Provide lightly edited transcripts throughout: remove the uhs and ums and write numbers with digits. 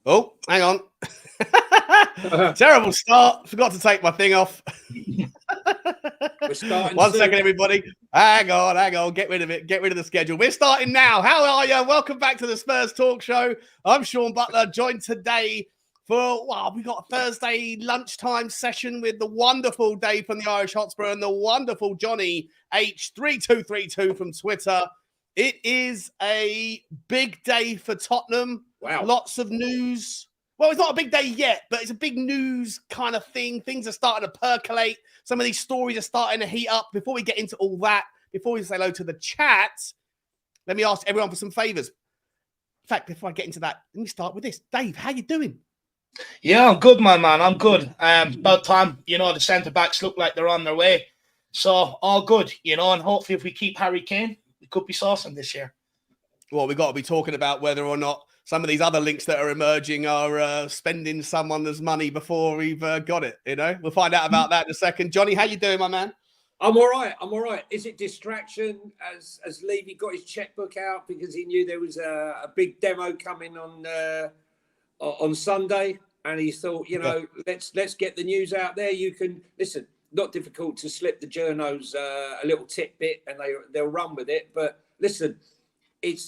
Oh, hang on. Terrible start. Forgot to take my thing off. We're starting 1 soon. second, everybody. Hang on. Get rid of it. Get rid of the schedule. We're starting now. How are you? Welcome back to the Spurs Talk Show. I'm Sean Butler, joined today for, we got a Thursday lunchtime session with the wonderful Dave from the Irish Hotspur and the wonderful Johnny H3232 from Twitter. It is a big day for Tottenham. Wow. Lots of news. Well, it's not a big day yet, but it's a big news kind of thing. Things are starting to percolate. Some of these stories are starting to heat up. Before we get into all that, before we say hello to the chat, let me ask everyone for some favors. In fact, before I get into that, let me start with this. Dave, how you doing? Yeah, I'm good, man. I'm good. About time, the centre-backs look like they're on their way. So, all good, and hopefully if we keep Harry Kane, we could be saucing this year. Well, we've got to be talking about whether or not some of these other links that are emerging are spending someone's money before we've got it, We'll find out about that in a second. Johnny, how you doing, my man? I'm all right. Is it distraction as Levy got his checkbook out because he knew there was a big demo coming on Sunday, and he thought, let's get the news out there. You can listen. Not difficult to slip the journos a little tidbit, and they'll run with it. But listen, it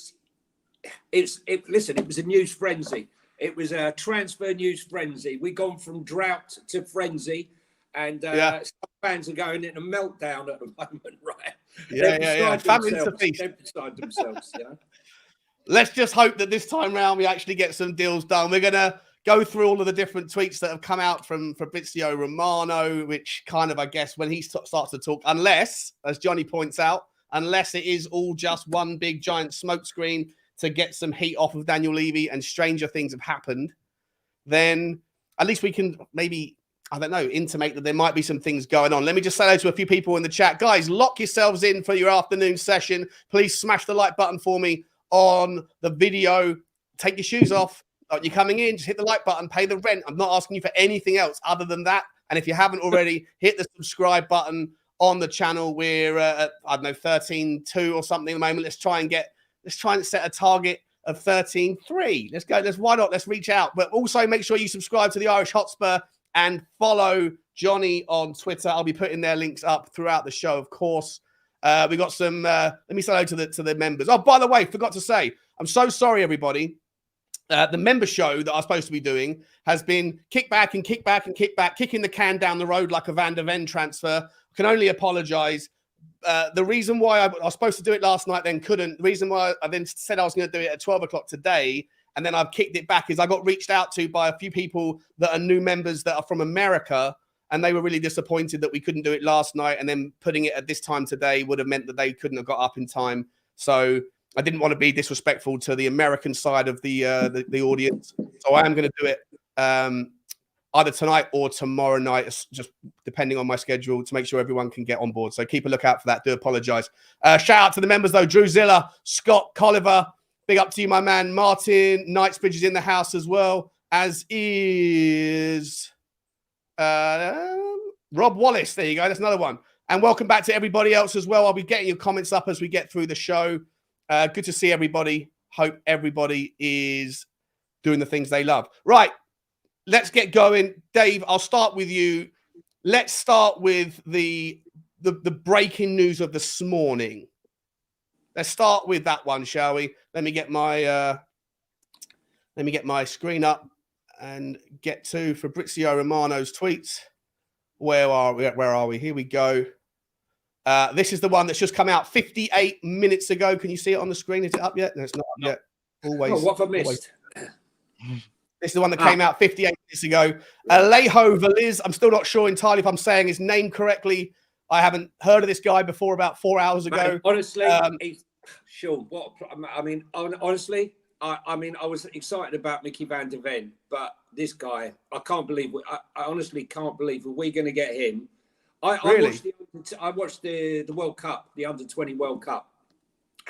was a news frenzy. It was a transfer news frenzy. We've gone from drought to frenzy, and some fans are going into meltdown at the moment, right? Yeah. Family's the feast. They're beside themselves, Let's just hope that this time round we actually get some deals done. We're going to go through all of the different tweets that have come out from Fabio Romano, which kind of, I guess, when he starts to talk, unless, as Johnny points out, unless it is all just one big giant smokescreen to get some heat off of Daniel Levy and stranger things have happened, then at least we can maybe, intimate that there might be some things going on. Let me just say hello to a few people in the chat. Guys, lock yourselves in for your afternoon session. Please smash the like button for me on the video. Take your shoes off. You're coming in, just hit the like button, pay the rent. I'm not asking you for anything else other than that. And if you haven't already, hit the subscribe button on the channel. We're at, 13.2 or something at the moment. Let's try and set a target of 13.3. Let's go. Why not? Let's reach out. But also make sure you subscribe to the Irish Hotspur and follow Johnny on Twitter. I'll be putting their links up throughout the show, of course. We got some, let me say hello to the members. Oh, by the way, forgot to say, I'm so sorry, everybody. The member show that I was supposed to be doing has been kicked back, kicking the can down the road like a Van der Ven transfer. I can only apologize. The reason why I was supposed to do it last night, then couldn't. The reason why I then said I was going to do it at 12 o'clock today, and then I've kicked it back, is I got reached out to by a few people that are new members that are from America, and they were really disappointed that we couldn't do it last night, and then putting it at this time today would have meant that they couldn't have got up in time. So I didn't want to be disrespectful to the American side of the audience. So I am going to do it either tonight or tomorrow night, just depending on my schedule, to make sure everyone can get on board. So keep a lookout for that. Do apologize. Shout out to the members, though. Drew Zilla, Scott Colliver. Big up to you, my man. Martin Knightsbridge is in the house as well, as is Rob Wallace. There you go. That's another one. And welcome back to everybody else as well. I'll be getting your comments up as we get through the show. Good to see everybody. Hope everybody is doing the things they love. Right. Let's get going. Dave, I'll start with you. Let's start with the breaking news of this morning. Let's start with that one, shall we? Let me get my screen up and get to Fabrizio Romano's tweets. Where are we? Here we go. This is the one that's just come out 58 minutes ago. Can you see it on the screen? Is it up yet? No, it's not up yet. Always. Oh, what have I missed? This is the one that came out 58 minutes ago. Alejo Veliz. I'm still not sure entirely if I'm saying his name correctly. I haven't heard of this guy before about 4 hours ago. Man, honestly, Sean, honestly, I was excited about Mickey Van der Ven, but this guy, I can't believe. I honestly can't believe we're going to get him. I watched the World Cup, the Under-20 World Cup,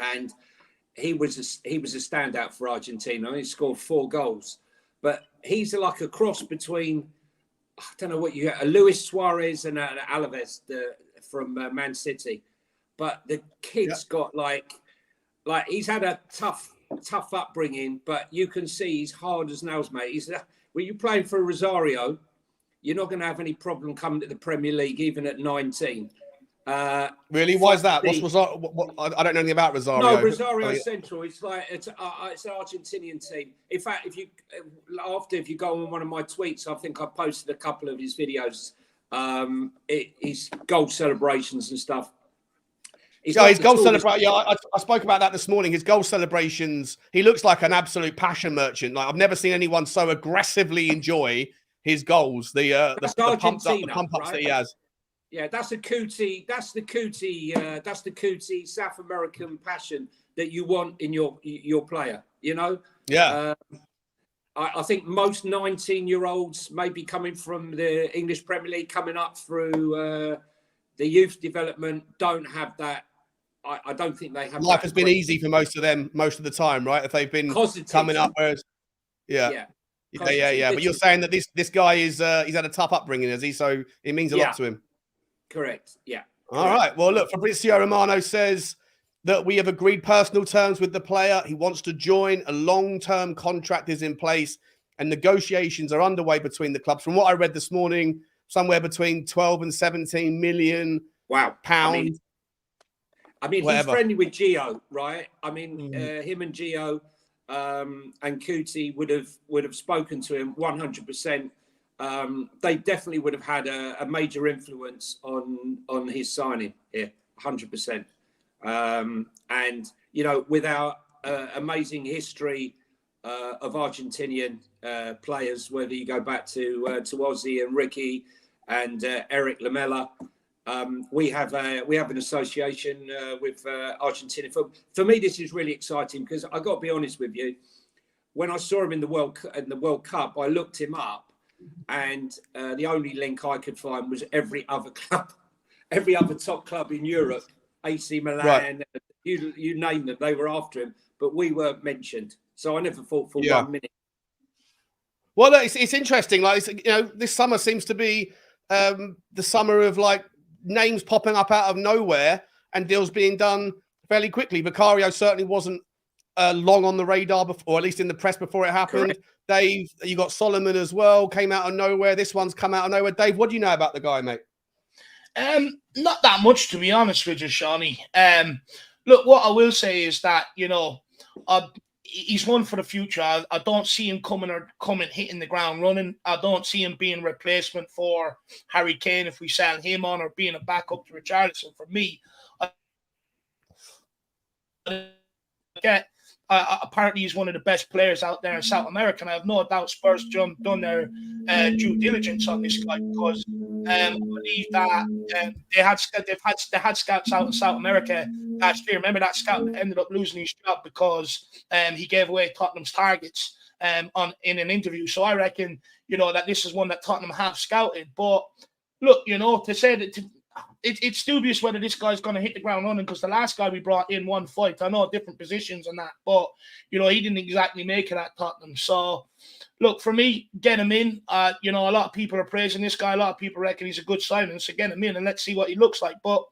and he was a standout for Argentina. He scored 4 goals, but he's like a cross between, I don't know what a Luis Suarez and Alaves from Man City, but the kid's got like like he's had a tough upbringing, but you can see he's hard as nails, mate. When you're playing for Rosario, you're not going to have any problem coming to the Premier League, even at 19. Really? Why is that? What's Rosario? I don't know anything about Rosario. No, Rosario Central. It's an Argentinian team. In fact, if you go on one of my tweets, I think I posted a couple of his videos. His goal celebrations and stuff. His goal celebration. Yeah, I spoke about that this morning. His goal celebrations. He looks like an absolute passion merchant. Like I've never seen anyone so aggressively enjoy his goals. The pump ups that he has. Yeah, that's the cootie South American passion that you want in your player. You know. Yeah. I think most 19-year-olds, maybe coming from the English Premier League, coming up through the youth development, don't have that. I don't think they have. Life has been easy for most of them most of the time, right? If they've been coming up, whereas, yeah. But you're saying that this guy is he's had a tough upbringing, has he? So it means a lot to him. Correct. Yeah. All right. Well, look, Fabrizio Romano says that we have agreed personal terms with the player. He wants to join. A long-term contract is in place, and negotiations are underway between the clubs. From what I read this morning, somewhere between 12 and 17 million pounds. I mean, he's friendly with Gio, right? I mean, him and Gio and Kuti would have spoken to him 100%. They definitely would have had a major influence on his signing here, 100%. And you know, with our amazing history of Argentinian players, whether you go back to Ozzy and Ricky and Eric Lamela. We have an association with Argentina. For me, this is really exciting because I got to be honest with you. When I saw him in the World Cup, I looked him up, and the only link I could find was every other top club in Europe, AC Milan, you name them, they were after him, but we weren't mentioned. So I never thought for 1 minute. Well, it's interesting. Like this summer seems to be the summer of like names popping up out of nowhere and deals being done fairly quickly. Vicario certainly wasn't long on the radar before, or at least in the press before it happened. Correct. Dave, you got Solomon as well, came out of nowhere. This one's come out of nowhere. Dave, what do you know about the guy, mate? Not that much, to be honest with you, Shawnee. Look, what I will say is that, he's one for the future. I don't see him coming hitting the ground running. I don't see him being a replacement for Harry Kane if we sell him on, or being a backup to Richarlison. For me, apparently he's one of the best players out there in South America, and I have no doubt Spurs done their due diligence on this guy, because I believe that they had scouts out in South America last year. Remember that scout ended up losing his job because he gave away Tottenham's targets in an interview. So I reckon that this is one that Tottenham have scouted. But look, to say that. It's dubious whether this guy's going to hit the ground running, because the last guy we brought in won fight. I know different positions and that, but he didn't exactly make it at Tottenham. So, look, for me, get him in. A lot of people are praising this guy. A lot of people reckon he's a good signing. So get him in and let's see what he looks like. But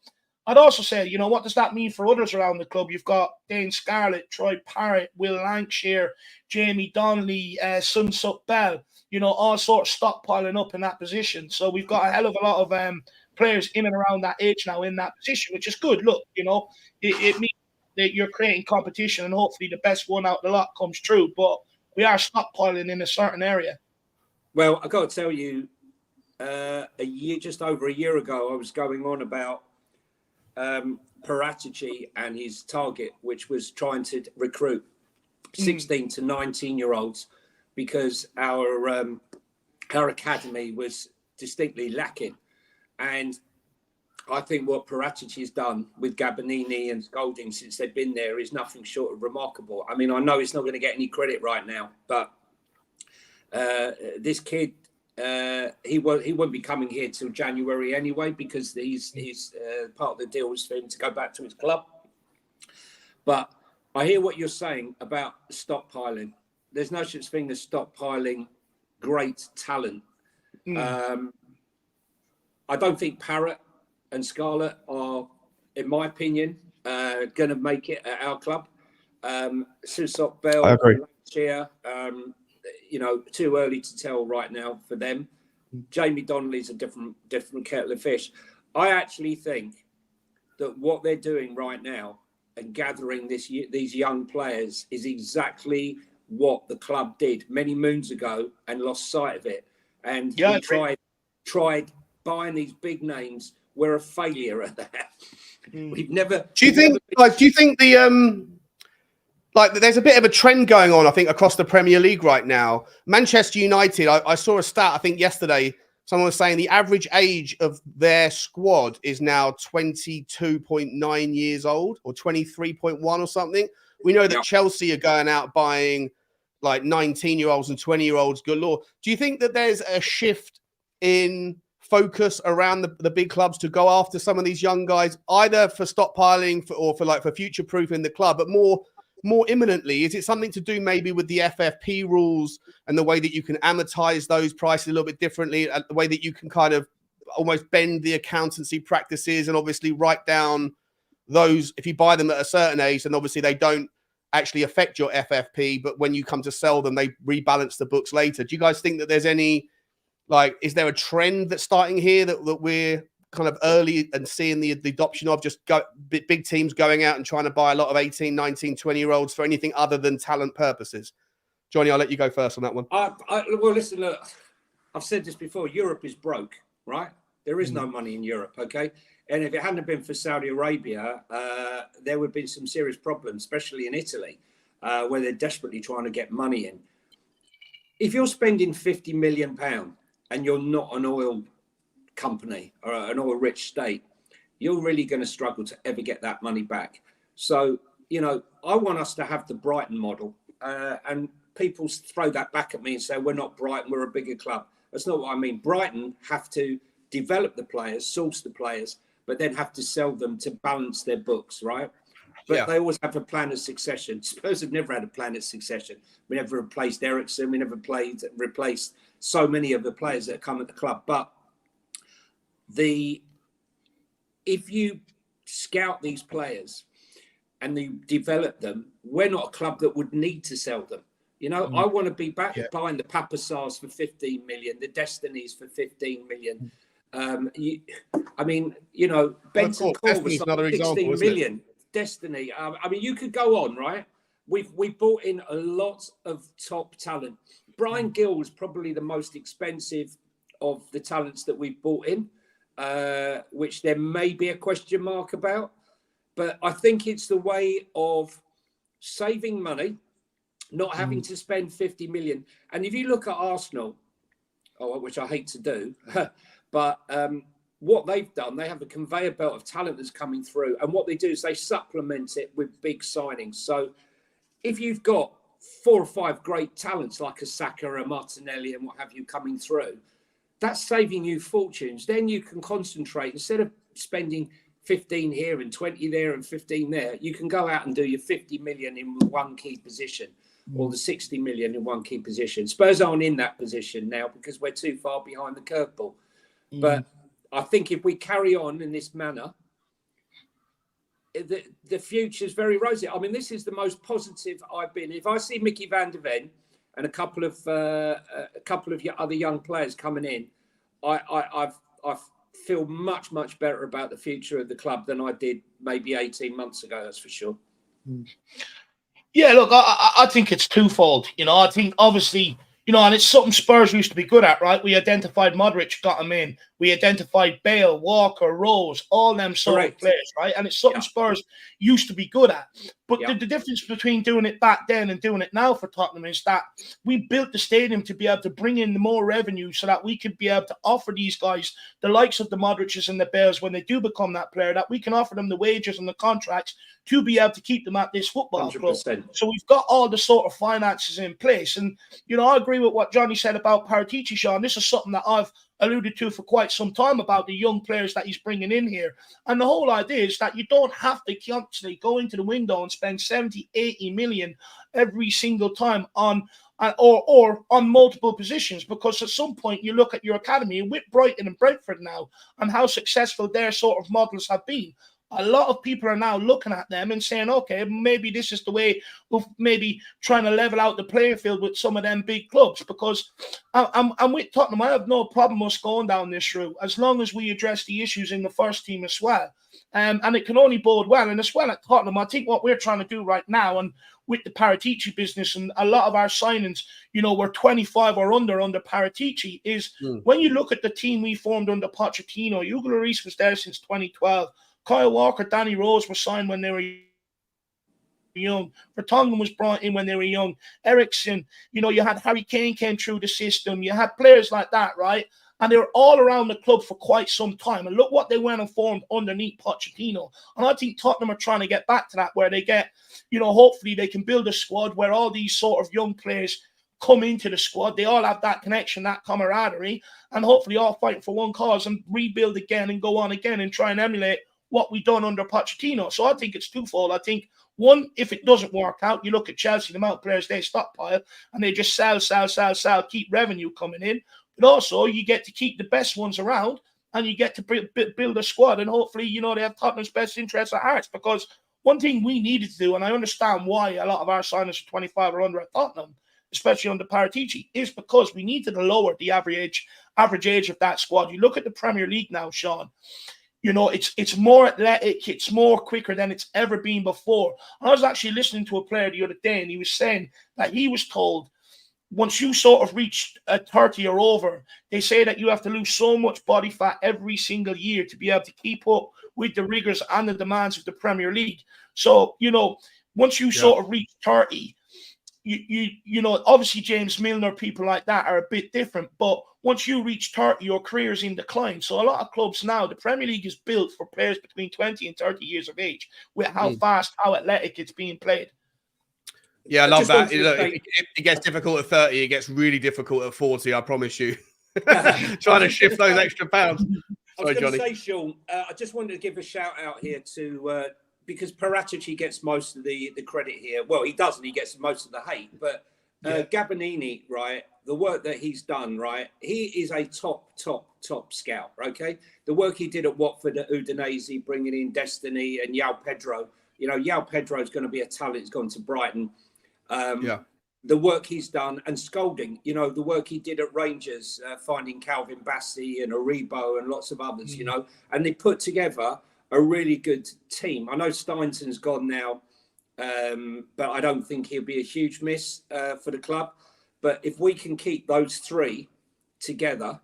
I'd also say, what does that mean for others around the club? You've got Dane Scarlett, Troy Parrott, Will Lancashire, Jamie Donnelly, Sun Suk Bell. All sorts stockpiling up in that position. So we've got a hell of a lot of players in and around that age now in that position, which is good. Look, it means that you're creating competition, and hopefully the best one out of the lot comes true. But we are stockpiling in a certain area. Well, I got to tell you, just over a year ago, I was going on about Paratici and his target, which was trying to recruit 16 to 19-year-olds, because our academy was distinctly lacking. And I think what Paratici has done with Gabonini and Golding since they've been there is nothing short of remarkable. I mean, I know he's not going to get any credit right now, but this kid, he won't be coming here till January anyway, because he's part of the deal was for him to go back to his club. But I hear what you're saying about stockpiling. There's no such thing as stockpiling great talent. I don't think Parrott and Scarlett are, in my opinion, going to make it at our club. Susok Bell, I agree. Lancia, too early to tell right now for them. Jamie Donnelly's a different kettle of fish. I actually think that what they're doing right now and gathering these young players is exactly what the club did many moons ago and lost sight of it. And we tried buying these big names. We're a failure at that. We've never. Do you think the there's a bit of a trend going on, I think, across the Premier League right now? Manchester United, I saw a stat, I think yesterday, someone was saying the average age of their squad is now 22.9 years old or 23.1 or something. We know that Chelsea are going out buying like 19-year-olds and 20-year-olds galore. Do you think that there's a shift in focus around the big clubs to go after some of these young guys, either for stockpiling or for future-proofing the club, but more imminently, is it something to do maybe with the FFP rules and the way that you can amortize those prices a little bit differently, the way that you can kind of almost bend the accountancy practices and obviously write down those, if you buy them at a certain age, then obviously they don't actually affect your FFP, but when you come to sell them, they rebalance the books later. Do you guys think that there's any, is there a trend that's starting here that we're kind of early and seeing the adoption of just big teams going out and trying to buy a lot of 18, 19, 20-year-olds for anything other than talent purposes? Johnny, I'll let you go first on that one. Well, listen, look, I've said this before. Europe is broke, right? There is no money in Europe, okay? And if it hadn't been for Saudi Arabia, there would have been some serious problems, especially in Italy, where they're desperately trying to get money in. If you're spending £50 million and you're not an oil company or an oil-rich state, you're really going to struggle to ever get that money back. So, I want us to have the Brighton model, and people throw that back at me and say, we're not Brighton, we're a bigger club. That's not what I mean. Brighton have to develop the players, source the players, but then have to sell them to balance their books, right? But they always have a plan of succession. Spurs have never had a plan of succession. We never replaced Ericsson. We never replaced so many of the players that come at the club. But if you scout these players and you develop them, we're not a club that would need to sell them. I want to be back buying the Papasars for 15 million, the Destinies for 15 million. Benton Cole was like 16 million. Destiny. You could go on, right? We brought in a lot of top talent. Brian Gill was probably the most expensive of the talents that we've brought in, which there may be a question mark about. But I think it's the way of saving money, not having to spend 50 million. And if you look at Arsenal, which I hate to do, but what they've done, they have a conveyor belt of talent that's coming through. And what they do is they supplement it with big signings. So if you've got 4 or 5 great talents like a Saka, a Martinelli and what have you coming through, that's saving you fortunes. Then you can concentrate. Instead of spending 15 here and 20 there and 15 there, you can go out and do your 50 million in one key position or the 60 million in one key position. Spurs aren't in that position now because we're too far behind the curveball. But I think if we carry on in this manner, the future is very rosy. This is the most positive I've been. If I see Mickey van der Ven and a couple of other young players coming in, I feel much, much better about the future of the club than I did maybe 18 months ago. That's for sure. Yeah, look, I think it's twofold. I think obviously, and it's something Spurs used to be good at, right? We identified Modric, got him in. We identified Bale, Walker, Rose, all them sort of players, right? And it's something Spurs used to be good at. But the difference between doing it back then and doing it now for Tottenham is that we built the stadium to be able to bring in more revenue so that we could be able to offer these guys, the likes of the Modrics and the Bales, when they do become that player, that we can offer them the wages and the contracts to be able to keep them at this football 100%. club. So we've got all the sort of finances in place. And, I agree with what Johnny said about Paratici, Sean. This is something that I've alluded to for quite some time about the young players that he's bringing in here. And the whole idea is that you don't have to constantly go into the window and spend 70, 80 million every single time on or on multiple positions, because at some point you look at your academy with Brighton and Brentford now and how successful their sort of models have been. a lot of people are now looking at them and saying, okay, maybe this is the way of maybe trying to level out the playing field with some of them big clubs. Because I'm with Tottenham. I have no problem us going down this route as long as we address the issues in the first team as well. And it can only bode well. And as well at Tottenham, I think what we're trying to do right now, and with the Paratici business and a lot of our signings, you know, we're 25 or under Paratici, is when you look at the team we formed under Pochettino, Udogie Lloris was there since 2012. Kyle Walker, Danny Rose were signed when they were young. Vertonghen was brought in when they were young. Eriksen, you know, you had Harry Kane came through the system. You had players like that, right? And they were all around the club for quite some time. And look what they went and formed underneath Pochettino. And I think Tottenham are trying to get back to that, where they get, you know, hopefully they can build a squad where all these sort of young players come into the squad. They all have that connection, that camaraderie, and hopefully all fighting for one cause and rebuild again and go on again and try and emulate what we've done under Pochettino. So I think it's twofold. I think, one, if it doesn't work out, you look at Chelsea, the amount of players they stockpile, and they just sell, keep revenue coming in. But also, you get to keep the best ones around, and you get to build a squad, and hopefully, you know, they have Tottenham's best interests at heart. Because one thing we needed to do, and I understand why a lot of our signings are 25 or under at Tottenham, especially under Paratici, is because we needed to lower the average age of that squad. You look at the Premier League now, Sean. You know, it's more athletic, it's more quicker than it's ever been before. I was actually listening to a player the other day, and he was saying that he was told once you sort of reach 30 or over, they say that you have to lose so much body fat every single year to be able to keep up with the rigors and the demands of the Premier League. So, you know, once you sort of reach 30, you know, obviously James Milner, people like that are a bit different, but once you reach 30, your career is in decline. So a lot of clubs now, the Premier League is built for players between 20 and 30 years of age with how fast, how athletic it's being played. Yeah, I love that. It gets difficult at 30. It gets really difficult at 40, I promise you. Trying to shift those extra pounds. I was going to say, Sean, I just wanted to give a shout out here to, because Paratici gets most of the credit here. Well, he doesn't. He gets most of the hate. But Gabonini, right, the work that he's done, right, he is a top scout, okay? The work he did at Watford, at Udinese, bringing in Destiny and João Pedro. You know, João Pedro is going to be a talent. He's gone to Brighton. The work he's done, and Scolding, you know, the work he did at Rangers, finding Calvin Bassey and Aribo and lots of others, you know, and they put together a really good team. I know Steinson's gone now, but I don't think he'll be a huge miss for the club. But if we can keep those three together,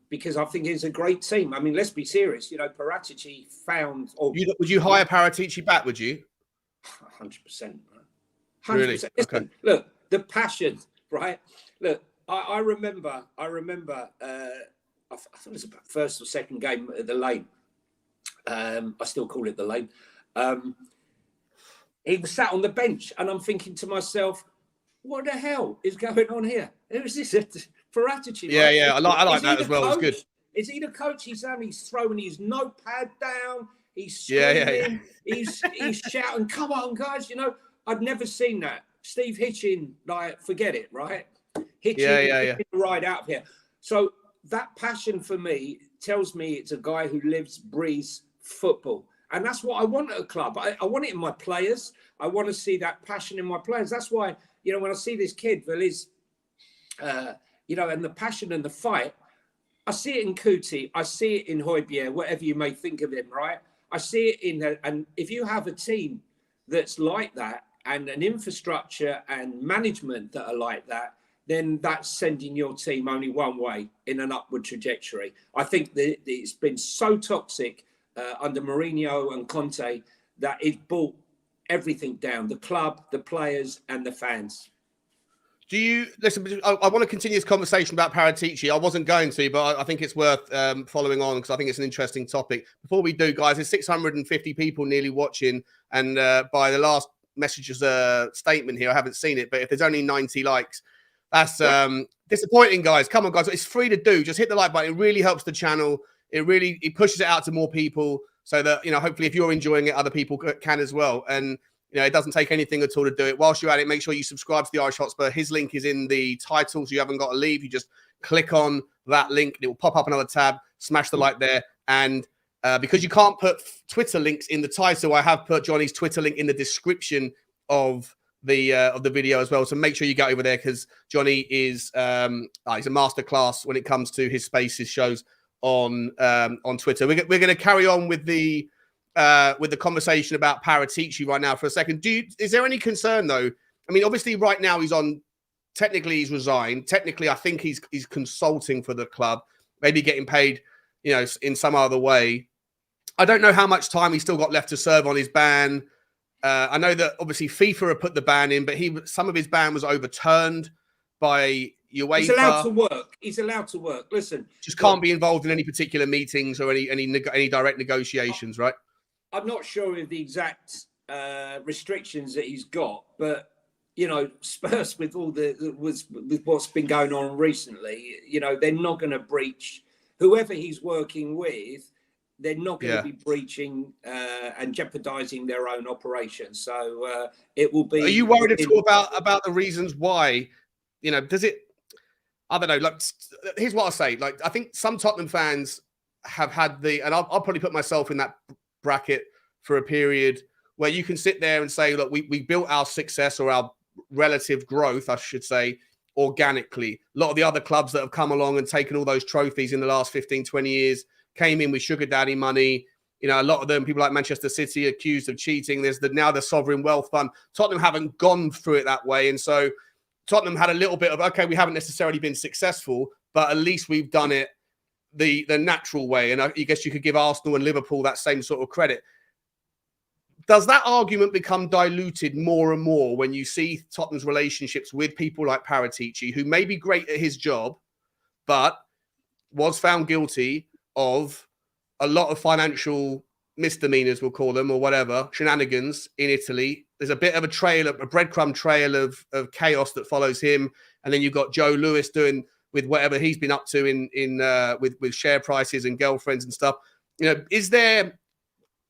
because I think it's a great team. I mean, let's be serious. You know, Paratici found... Would you hire Paratici back, would you? 100%. 100%. Really? Listen, okay. Look, the passion, right? Look, I remember, I think it was about first or second game at the Lane. I still call it the Lane. He was sat on the bench, and I'm thinking to myself, what the hell is going on here? Who is this? Paratici. Yeah, right? yeah, I like that as well. It's good. Is he the coach? He's throwing his notepad down. He's screaming. He's shouting, "Come on, guys!" You know, I'd never seen that. Steve Hitchin, like, forget it, right? Hitchin right out of here. So that passion for me tells me it's a guy who lives, breathes football. And that's what I want at a club. I want it in my players. I want to see that passion in my players. That's why, you know, when I see this kid, Feliz, you know, and the passion and the fight, I see it in Kuti. I see it in Højbjerg, whatever you may think of him, right? I see it in there. And if you have a team that's like that, and an infrastructure and management that are like that, then that's sending your team only one way, in an upward trajectory. I think that it's been so toxic under Mourinho and Conte that it brought everything down: the club, the players, and the fans. Do you listen? I want to continue this conversation about Paratici. I wasn't going to, but I think it's worth following on, because I think it's an interesting topic. Before we do, guys, there's 650 people nearly watching, and by the last messages statement here, I haven't seen it, but if there's only 90 likes, that's disappointing, guys. Come on, guys, it's free to do. Just hit the like button. It really helps the channel. It pushes it out to more people, so that, you know, hopefully if you're enjoying it, other people can as well. And, you know, it doesn't take anything at all to do it. Whilst you're at it, make sure you subscribe to the Irish Hotspur. His link is in the title, so you haven't got to leave. You just click on that link, and it will pop up another tab. Smash the like there, and because you can't put Twitter links in the title, I have put Johnny's Twitter link in the description of the video as well. So make sure you get over there, because Johnny is he's a masterclass when it comes to his Spaces shows on Twitter. We're going to carry on with the conversation about Paratici right now for a second. Is there any concern though? I mean, obviously right now technically he's resigned. Technically, I think he's consulting for the club, maybe getting paid, in some other way. I don't know how much time he's still got left to serve on his ban. I know that obviously FIFA have put the ban in, but some of his ban was overturned by UEFA. He's allowed to work. He's allowed to work. Listen, just can't be involved in any particular meetings or any direct negotiations, right? I'm not sure of the exact restrictions that he's got, but Spurs with with what's been going on recently, they're not going to breach whoever he's working with. They're not going to be breaching and jeopardizing their own operations. So it will be. Are you worried at all about the reasons why? Does it? I don't know. Like, here's what I'll say. Like, I think some Tottenham fans have had and I'll probably put myself in that bracket for a period where you can sit there and say, look, we built our success, or our relative growth, I should say, organically. A lot of the other clubs that have come along and taken all those trophies in the last 15, 20 years came in with sugar daddy money. A lot of them, people like Manchester City, accused of cheating. There's now the sovereign wealth fund. Tottenham haven't gone through it that way. And so Tottenham had a little bit of, okay, we haven't necessarily been successful, but at least we've done it the natural way. And I guess you could give Arsenal and Liverpool that same sort of credit. Does that argument become diluted more and more when you see Tottenham's relationships with people like Paratici, who may be great at his job, but was found guilty of a lot of financial misdemeanors, we'll call them, or whatever, shenanigans in Italy? There's a bit of a breadcrumb trail of chaos that follows him. And then you've got Joe Lewis doing with whatever he's been up to with share prices and girlfriends and stuff. Is there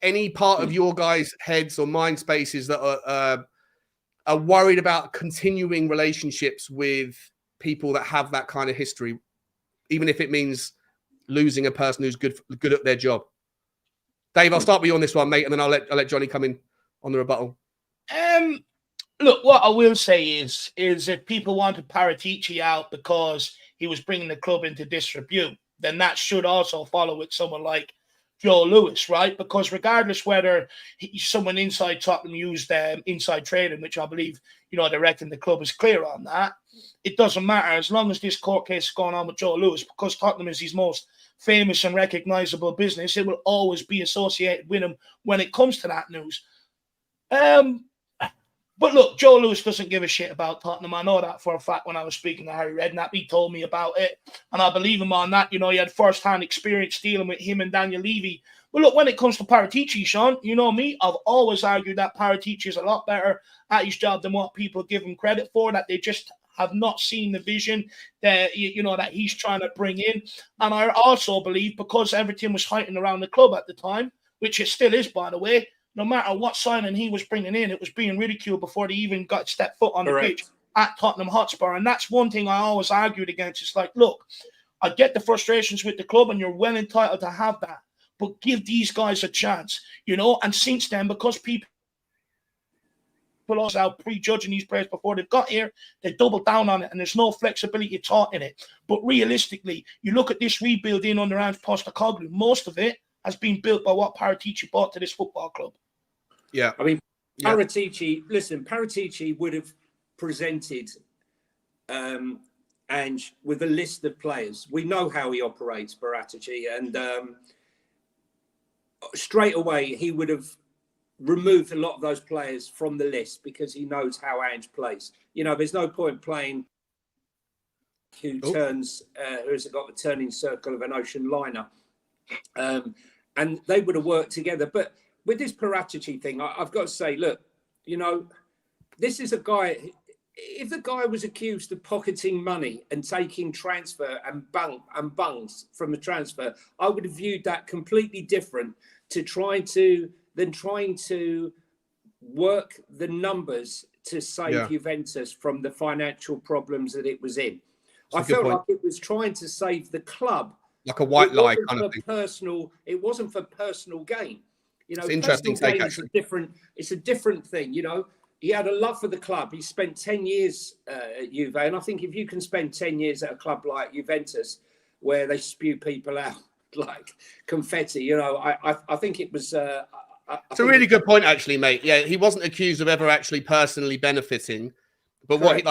any part of your guys' heads or mind spaces that are worried about continuing relationships with people that have that kind of history, even if it means losing a person who's good at their job? Dave, I'll start with you on this one, mate, and then I'll let Johnny come in on the rebuttal. Look, what I will say is if people wanted Paratici out because he was bringing the club into disrepute, then that should also follow with someone like Joe Lewis, right? Because regardless whether someone inside Tottenham used inside trading, which I believe, they reckon the club is clear on that, it doesn't matter as long as this court case is going on with Joe Lewis, because Tottenham is his most famous and recognizable business. It will always be associated with him when it comes to that news. But look, Joe Lewis doesn't give a shit about Tottenham. I know that for a fact when I was speaking to Harry Redknapp. He told me about it, and I believe him on that. He had first-hand experience dealing with him and Daniel Levy. But look, when it comes to Paratici, Sean, you know me, I've always argued that Paratici is a lot better at his job than what people give him credit for, that they just have not seen the vision that, that he's trying to bring in. And I also believe, because everything was heightened around the club at the time, which it still is, by the way, no matter what signing he was bringing in, it was being ridiculed before they even got stepped foot on the pitch at Tottenham Hotspur. And that's one thing I always argued against. It's like, look, I get the frustrations with the club, and you're well entitled to have that, but give these guys a chance, And since then, because people are out prejudging these players before they've got here, they double down on it, and there's no flexibility taught in it. But realistically, you look at this rebuilding under Ange Postecoglou, most of it has been built by what Paratici brought to this football club. Yeah. I mean, Paratici would have presented Ange with a list of players. We know how he operates, Paratici, and straight away he would have removed a lot of those players from the list, because he knows how Ange plays. There's no point playing who has got the turning circle of an ocean liner. And they would have worked together. But with this Paratici thing, I've got to say, look, this is a guy. If the guy was accused of pocketing money and taking transfer and bungs from the transfer, I would have viewed that completely different to trying to work the numbers to save Juventus from the financial problems that it was in. I felt like it was trying to save the club like a white lie wasn't kind of for thing. personal. It wasn't for personal gain. You know, It's interesting personal take, gain is a different. It's a different thing. You know, he had a love for the club. He spent 10 years at Juve, and I think if you can spend 10 years at a club like Juventus, where they spew people out like confetti, you know, I think it was. It's a really good point, actually, mate. Yeah, he wasn't accused of ever actually personally benefiting. But Correct.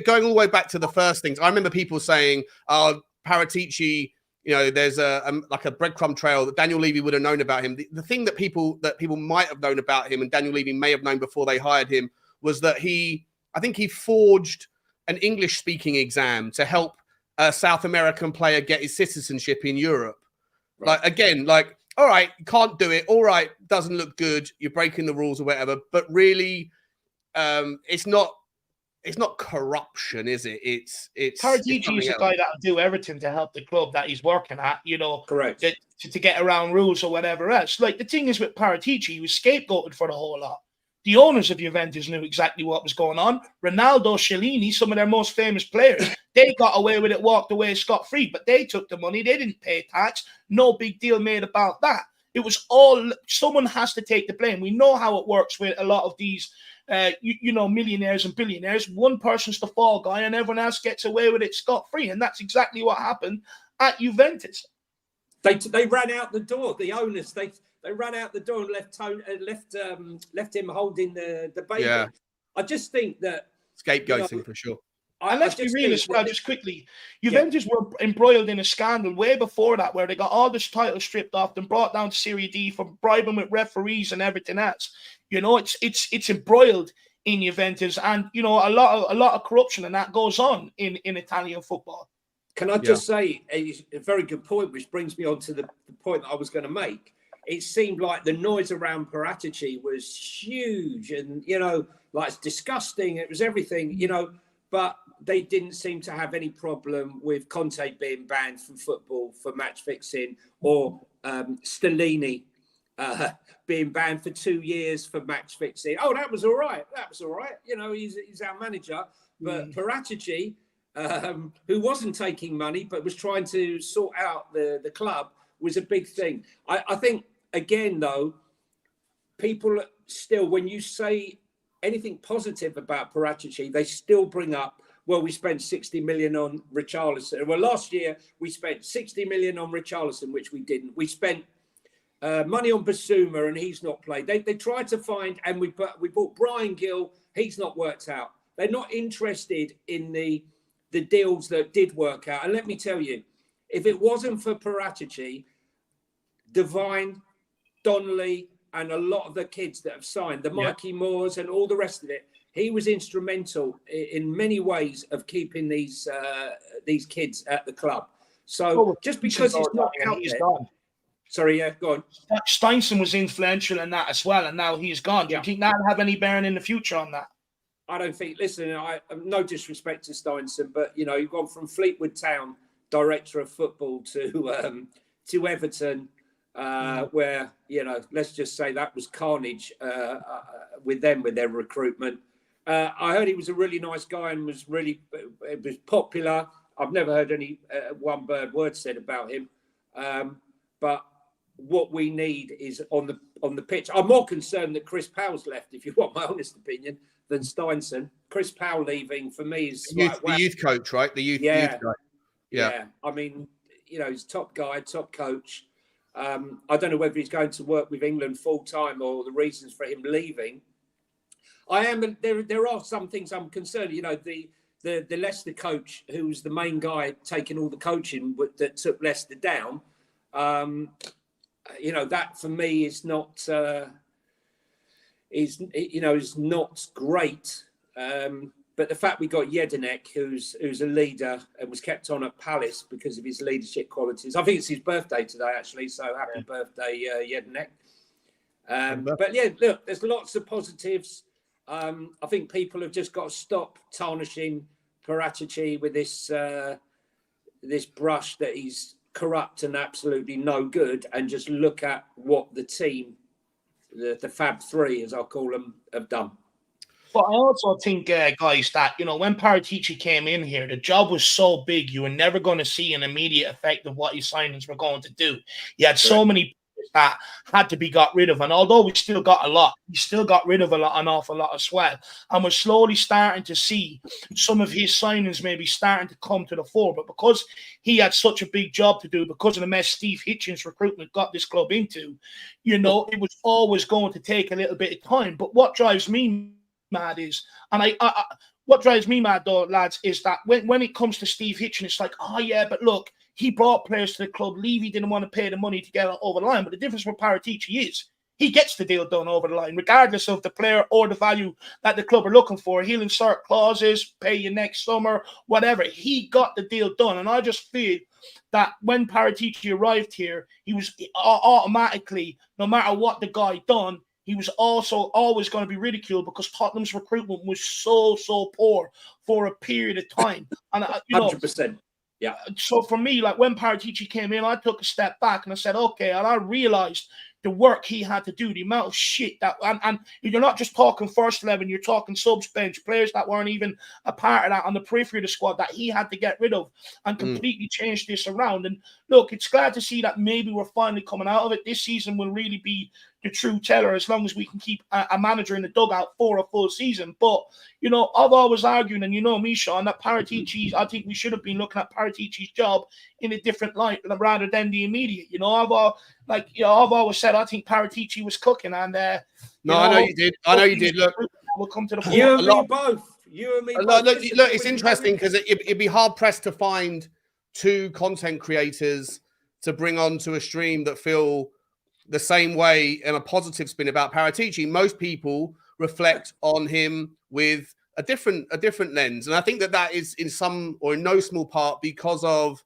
going all the way back to the first things, I remember people saying, "Oh, Paratici, you know, there's like a breadcrumb trail that Daniel Levy would have known about him." The thing that people might have known about him, and Daniel Levy may have known before they hired him, was that I think he forged an English speaking exam to help a South American player get his citizenship in Europe. Right. All right, you can't do it. All right, doesn't look good. You're breaking the rules or whatever. But really, it's not corruption, is it? It's Paratici is a guy that'll do everything to help the club that he's working at, you know, correct, to get around rules or whatever else. Like, the thing is with Paratici, he was scapegoated for the whole lot. The owners of Juventus knew exactly what was going on. Ronaldo, Chiellini, some of their most famous players, they got away with it, walked away scot-free, but they took the money. They didn't pay tax. No big deal made about that. It was all, someone has to take the blame. We know how it works with a lot of these, millionaires and billionaires. One person's the fall guy and everyone else gets away with it scot-free. And that's exactly what happened at Juventus. They ran out the door. The owners, they ran out the door and left him holding the baby. Yeah. I just think that scapegoating for sure. And let's be real as well, just quickly. Juventus were embroiled in a scandal way before that, where they got all this title stripped off and brought down to Serie D for bribing with referees and everything else. You know, it's embroiled in Juventus, and you know, a lot of corruption, and that goes on in Italian football. Can I just say a very good point, which brings me on to the point that I was going to make. It seemed like the noise around Paratici was huge, and you know, like it's disgusting. It was everything, you know, but they didn't seem to have any problem with Conte being banned from football for match fixing, or Stellini being banned for 2 years for match fixing. Oh, that was all right. That was all right. You know, he's our manager. But Paratici, who wasn't taking money but was trying to sort out the club, was a big thing. I think, again, though, people still, when you say anything positive about Paratici, they still bring up, well, we spent 60 million on Richarlison. Well, last year we spent 60 million on Richarlison, which we didn't. We spent money on Basuma, and he's not played. They tried to find, and we bought Brian Gill. He's not worked out. They're not interested in the deals that did work out. And let me tell you, if it wasn't for Paratici, Devine, Donnelly, and a lot of the kids that have signed, the Mikey Moores and all the rest of it, he was instrumental in many ways of keeping these kids at the club. So just because it's not out there, gone. Sorry, go on. Steinson was influential in that as well, and now he's gone. Do you think that'll have any bearing in the future on that? I don't think. Listen, I have no disrespect to Steinson, but you know, you've gone from Fleetwood Town director of football to Everton, where, you know, let's just say that was carnage with their recruitment. I heard he was a really nice guy and was popular. I've never heard any one word said about him. But what we need is on the pitch. I'm more concerned that Chris Powell's left, if you want my honest opinion, than Steinson. Chris Powell leaving for me is the youth coach, right? The youth guy. Yeah. I mean, you know, he's top guy, top coach. I don't know whether he's going to work with England full time or the reasons for him leaving. There are some things I'm concerned. You know, the Leicester coach, who was the main guy taking all the coaching that took Leicester down. You know, that for me is not not great. But the fact we got Jedinek, who's a leader and was kept on at Palace because of his leadership qualities. I think it's his birthday today, actually. So happy birthday, Jedinek. But yeah, look, there's lots of positives. I think people have just got to stop tarnishing Paratici with this brush that he's corrupt and absolutely no good, and just look at what the team, the Fab Three, as I'll call them, have done. But I also think, guys, that, when Paratici came in here, the job was so big, you were never going to see an immediate effect of what his signings were going to do. You had so many players that had to be got rid of. And although we still got a lot, we still got rid of an awful lot as well. And we're slowly starting to see some of his signings maybe starting to come to the fore. But because he had such a big job to do, because of the mess Steve Hitchen's recruitment got this club into, it was always going to take a little bit of time. But what drives me mad is, and what drives me mad though, lads, is that when it comes to Steve Hitchen, it's like, oh yeah, but look, he brought players to the club. Levy didn't want to pay the money to get it over the line. But the difference with Paratici is he gets the deal done over the line, regardless of the player or the value that the club are looking for. He'll insert clauses, pay you next summer, whatever. He got the deal done. And I just feel that when Paratici arrived here, he was automatically, no matter what the guy done, he was also always going to be ridiculed because Tottenham's recruitment was so poor for a period of time. And 100%. Yeah. So for me, like when Paratici came in, I took a step back and I said, okay, and I realized the work he had to do, the amount of shit that, and you're not just talking first 11, you're talking subs, bench, players that weren't even a part of that on the periphery of the squad that he had to get rid of and completely change this around. And look, it's glad to see that maybe we're finally coming out of it. This season will really be the true teller as long as we can keep a manager in the dugout for a full season. But, I've always argued, and me, Sean, that Paratici, I think we should have been looking at Paratici's job in a different light rather than the immediate. I've always said I think Paratici was cooking, and I know you did. I know you did. Look, we'll come to the you and me both. You and me both. Look, it's interesting because it'd be hard pressed to find two content creators to bring onto a stream that feel the same way and a positive spin about Paratici. Most people reflect on him with a different lens, and I think that is in some or in no small part because of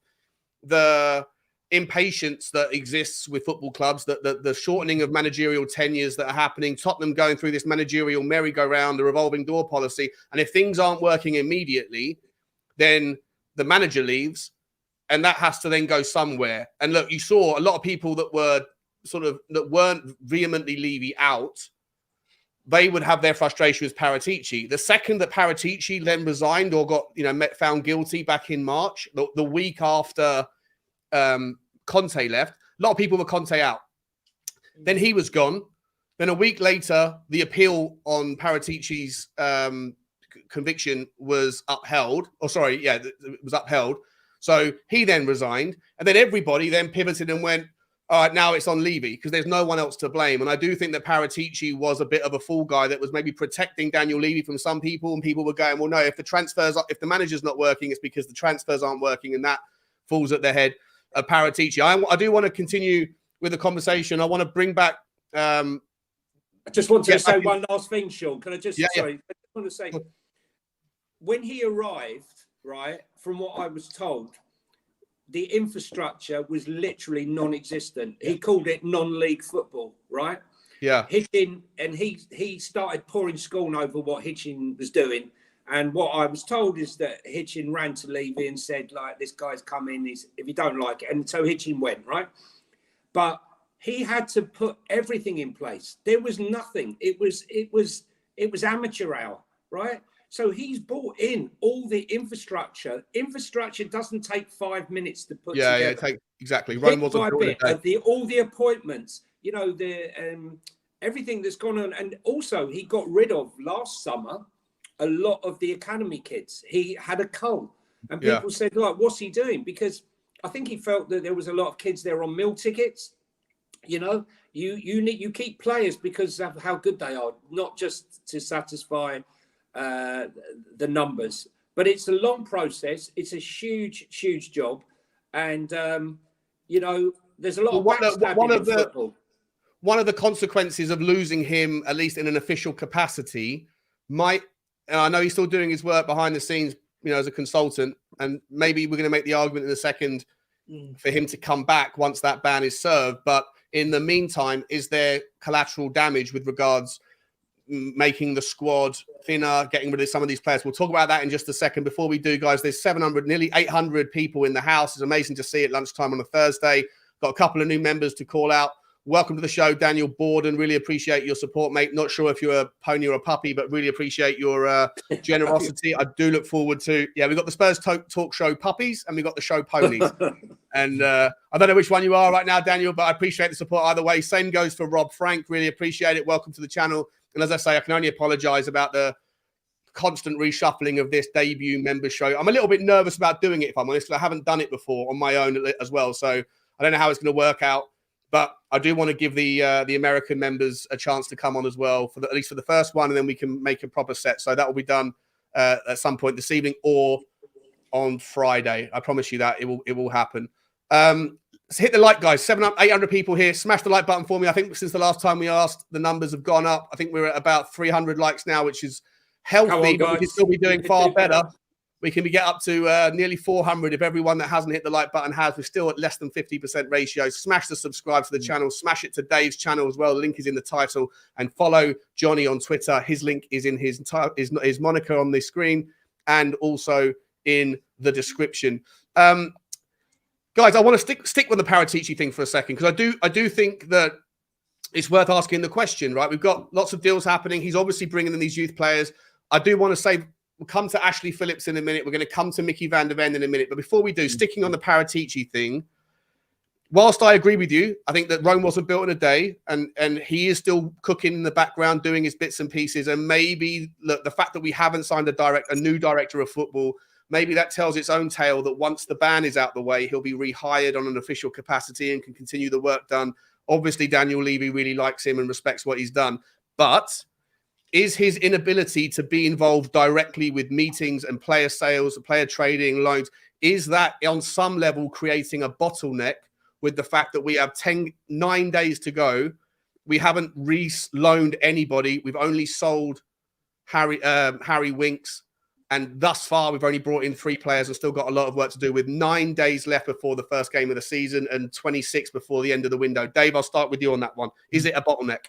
the impatience that exists with football clubs, that the shortening of managerial tenures that are happening, Tottenham going through this managerial merry-go-round, the revolving door policy, and if things aren't working immediately, then the manager leaves, and that has to then go somewhere. And look, you saw a lot of people that weren't vehemently Levy out. They would have their frustration with Paratici. The second that Paratici then resigned or got found guilty back in March, the week after Conte left, a lot of people were Conte out. Then he was gone. Then a week later, the appeal on Paratici's conviction was upheld. It was upheld. So he then resigned, and then everybody then pivoted and went, all right, now it's on Levy because there's no one else to blame. And I do think that Paratici was a bit of a fool guy that was maybe protecting Daniel Levy from some people, and people were going, well, no, if the manager's not working, it's because the transfers aren't working, and that falls at the head of Paratici. I do want to continue with the conversation. I want to bring back. I just want to say one last thing, Sean. Can I just? Sorry, I just want to say when he arrived, right? From what I was told, the infrastructure was literally non-existent. He called it non-league football, right? Yeah. Hitchin, and he started pouring scorn over what Hitchin was doing. And what I was told is that Hitchin ran to Levy and said, like, this guy's come in, if you don't like it. And so Hitchin went, right? But he had to put everything in place. There was nothing. It was amateur hour, right? So he's brought in all the infrastructure. Infrastructure doesn't take 5 minutes to put together. Yeah, exactly. Rome wasn't all the appointments, everything that's gone on. And also he got rid of last summer a lot of the academy kids. He had a cull, and people said, like, what's he doing? Because I think he felt that there was a lot of kids there on meal tickets. You keep players because of how good they are, not just to satisfy the numbers, but it's a long process. It's a huge job, and there's a lot of backstabbing in football. One of the consequences of losing him, at least in an official capacity, might, and I know he's still doing his work behind the scenes, as a consultant, and maybe we're going to make the argument in a second for him to come back once that ban is served. But in the meantime, is there collateral damage with regards making the squad thinner, getting rid of some of these players? We'll talk about that in just a second. Before we do, guys, there's nearly 800 people in the house. It's amazing to see at lunchtime on a Thursday. Got a couple of new members to call out welcome to the show, Daniel Borden. Really appreciate your support, mate. Not sure if you're a pony or a puppy, but really appreciate your generosity. I do look forward to, we've got the Spurs Talk Show puppies and we've got the show ponies. And I don't know which one you are right now, Daniel, but I appreciate the support either way. Same goes for Rob Frank. Really appreciate it. Welcome to the channel. And as I say, I can only apologize about the constant reshuffling of this debut member show. I'm a little bit nervous about doing it, if I'm honest, because I haven't done it before on my own as well. So I don't know how it's going to work out, but I do want to give the American members a chance to come on as well, for at least for the first one, and then we can make a proper set. So that will be done at some point this evening or on Friday. I promise you that it will happen. So hit the like, guys. 800 people here. Smash the like button for me. I think since the last time we asked, the numbers have gone up. I think we're at about 300 likes now, which is healthy, but we can still be doing far better. We can get up to nearly 400 if everyone that hasn't hit the like button has. We're still at less than 50% ratio. Smash the subscribe to the channel. Smash it to Dave's channel as well. The link is in the title. And follow Johnny on Twitter. His link is in his moniker on the screen and also in the description. Guys, I want to stick with the Paratici thing for a second, because I do think that it's worth asking the question, right? We've got lots of deals happening. He's obviously bringing in these youth players. I do want to say, we'll come to Ashley Phillips in a minute. We're going to come to Mickey van der Ven in a minute. But before we do, sticking on the Paratici thing, whilst I agree with you, I think that Rome wasn't built in a day, and he is still cooking in the background, doing his bits and pieces. And maybe, look, the fact that we haven't signed a new director of football, maybe that tells its own tale, that once the ban is out the way, he'll be rehired on an official capacity and can continue the work done. Obviously, Daniel Levy really likes him and respects what he's done. But is his inability to be involved directly with meetings and player sales, player trading, loans, is that on some level creating a bottleneck with the fact that we have 9 days to go? We haven't re-loaned anybody. We've only sold Harry Winks. And thus far, we've only brought in 3 players and still got a lot of work to do, with 9 days left before the first game of the season and 26 before the end of the window. Dave, I'll start with you on that one. Is it a bottleneck?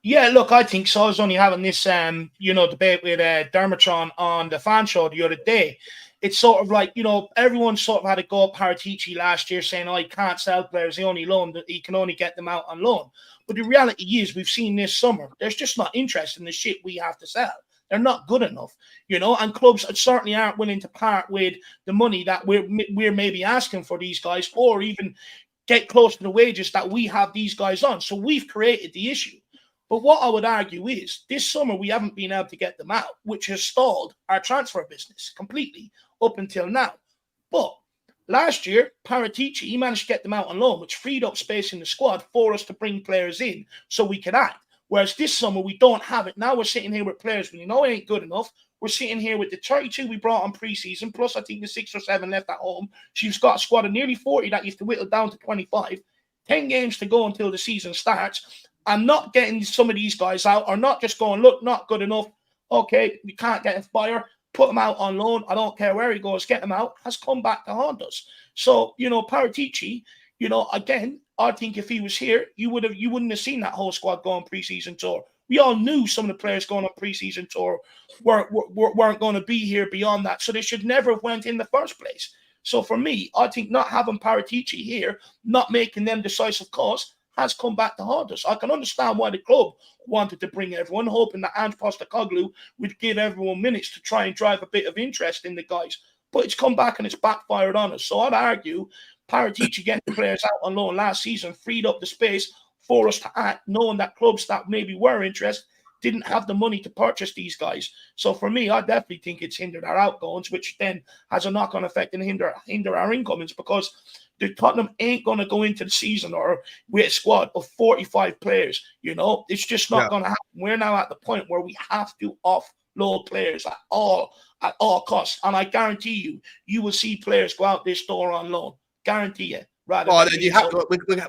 Yeah, look, I think so. I was only having this, debate with Dermotron on the fan show the other day. It's sort of like, everyone sort of had a go at Paratici last year saying, he can't sell players. He can only get them out on loan. But the reality is, we've seen this summer, there's just not interest in the shit we have to sell. They're not good enough, and clubs certainly aren't willing to part with the money that we're maybe asking for these guys, or even get close to the wages that we have these guys on. So we've created the issue. But what I would argue is, this summer we haven't been able to get them out, which has stalled our transfer business completely up until now. But last year, Paratici, he managed to get them out on loan, which freed up space in the squad for us to bring players in so we could act. Whereas this summer, we don't have it. Now we're sitting here with players we know ain't good enough. We're sitting here with the 32 we brought on pre-season, plus I think the 6 or 7 left at home. She's got a squad of nearly 40 that you have to whittle down to 25. 10 games to go until the season starts. And not getting some of these guys out, or not just going, look, not good enough. Okay, we can't get a buyer. Put him out on loan. I don't care where he goes. Get him out. Has come back to haunt us. So, Paratici, again, I think if he was here, you wouldn't have seen that whole squad go on pre-season tour. We all knew some of the players going on pre-season tour weren't going to be here beyond that. So they should never have went in the first place. So for me, I think not having Paratici here, not making them decisive calls, has come back to haunt us. I can understand why the club wanted to bring everyone, hoping that Ange Postecoglou would give everyone minutes to try and drive a bit of interest in the guys. But it's come back and it's backfired on us. So I'd argue Paratici getting the players out on loan last season freed up the space for us to act, knowing that clubs that maybe were interested didn't have the money to purchase these guys. So for me, I definitely think it's hindered our outgoings, which then has a knock-on effect and hinder our incomings, because the Tottenham ain't going to go into the season or with a squad of 45 players. It's just not going to happen. We're now at the point where we have to offload players at all costs. And I guarantee you will see players go out this door on loan. Guarantee you. We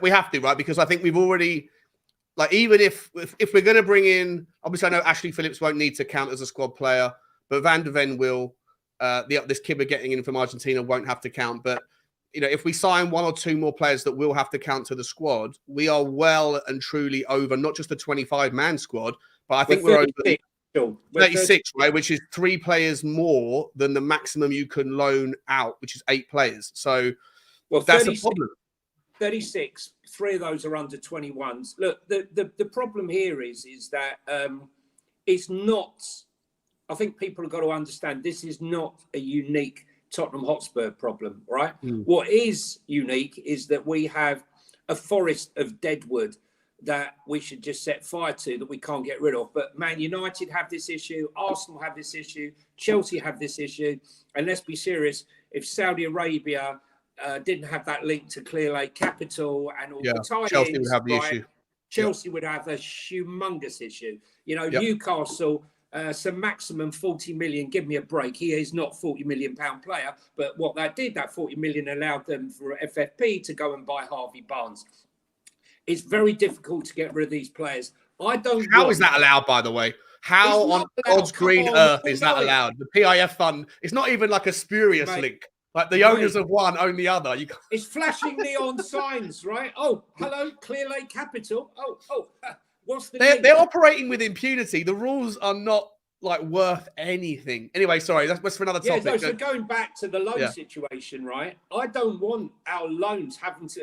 have to, right? Because I think we've already, even if we're going to bring in, obviously I know Ashley Phillips won't need to count as a squad player, but Van der Ven will. This kid we're getting in from Argentina won't have to count. But if we sign 1 or 2 more players that will have to count to the squad, we are well and truly over not just the 25-man squad, but I think we're over 36, right? Which is 3 players more than the maximum you can loan out, which is 8 players. So that's a problem. 36. 3 of those are under 21s. Look, the problem here is that it's not. I think people have got to understand this is not a unique Tottenham Hotspur problem, right? What is unique is that we have a forest of deadwood that we should just set fire to, that we can't get rid of. But Man United have this issue, Arsenal have this issue, Chelsea have this issue. And let's be serious, if Saudi Arabia didn't have that link to clearout capital and all the tie-ins, Chelsea would have the issue. Chelsea would have a humongous issue. You know, Newcastle, some maximum 40 million, give me a break. He is not £40 million player, but what that did, that 40 million allowed them for FFP to go and buy Harvey Barnes. It's very difficult to get rid of these players. How is that allowed, by the way? How on God's green earth is that allowed? The PIF fund, it's not even like a spurious link. Like the owners of one own the other. It's flashing neon signs, right? Oh, hello, Clearlake Capital. Oh, what's the they're operating with impunity. The rules are not like worth anything. Anyway, sorry, that's for another topic. No, so going back to the loan situation, right? I don't want our loans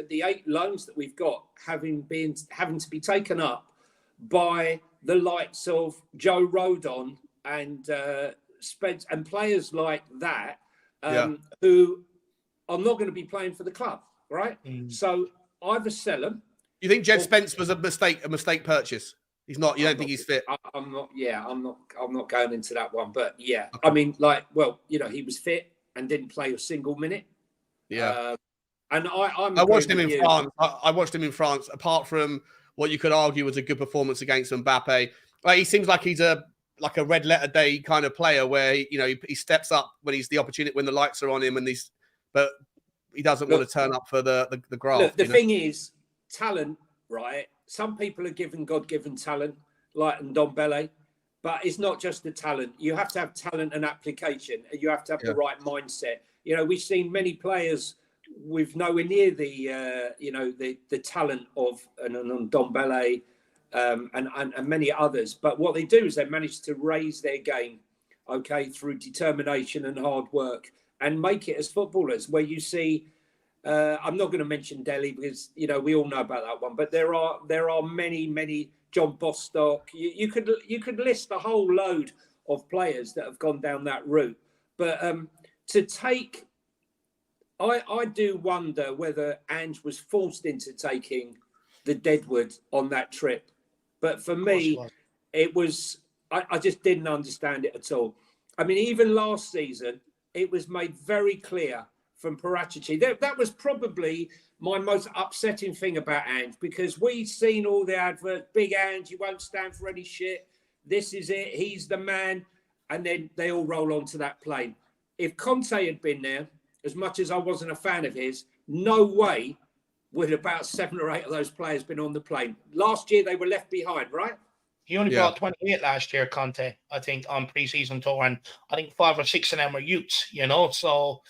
the 8 loans that we've got having to be taken up by the likes of Joe Rodon and Spence and players like that who are not going to be playing for the club, right? So either sell them. You think Jed Spence was a mistake purchase? He's not. You don't think he's fit? I'm not. Yeah, I'm not going into that one. But yeah, okay. I mean, he was fit and didn't play a single minute. Yeah. And I watched him in France. I watched him in France. Apart from what you could argue was a good performance against Mbappe, like he seems like he's a red letter day kind of player where he steps up when he's the opportunity, when the lights are on him, but he doesn't want to turn up for the graft. Look, the thing is, talent, right? Some people are given God-given talent, like Ndombele, but it's not just the talent. You have to have talent and application. You have to have the right mindset. You know, we've seen many players with nowhere near the talent of an Ndombele and many others. But what they do is they manage to raise their game, through determination and hard work, and make it as footballers. Where you see. I'm not going to mention Delhi because we all know about that one, but there are many John Bostock. You could list a whole load of players that have gone down that route. But I do wonder whether Ange was forced into taking the Deadwood on that trip. But for me, it was I just didn't understand it at all. I mean, even last season, it was made very clear from Paratici. That was probably my most upsetting thing about Ange, because we've seen all the adverts, big Ange, he won't stand for any shit. This is it. He's the man. And then they all roll onto that plane. If Conte had been there, as much as I wasn't a fan of his, no way would about 7 or 8 of those players been on the plane. Last year, they were left behind, right? He only brought 28 last year, Conte, I think, on pre-season tour. And I think 5 or 6 of them were youths, So,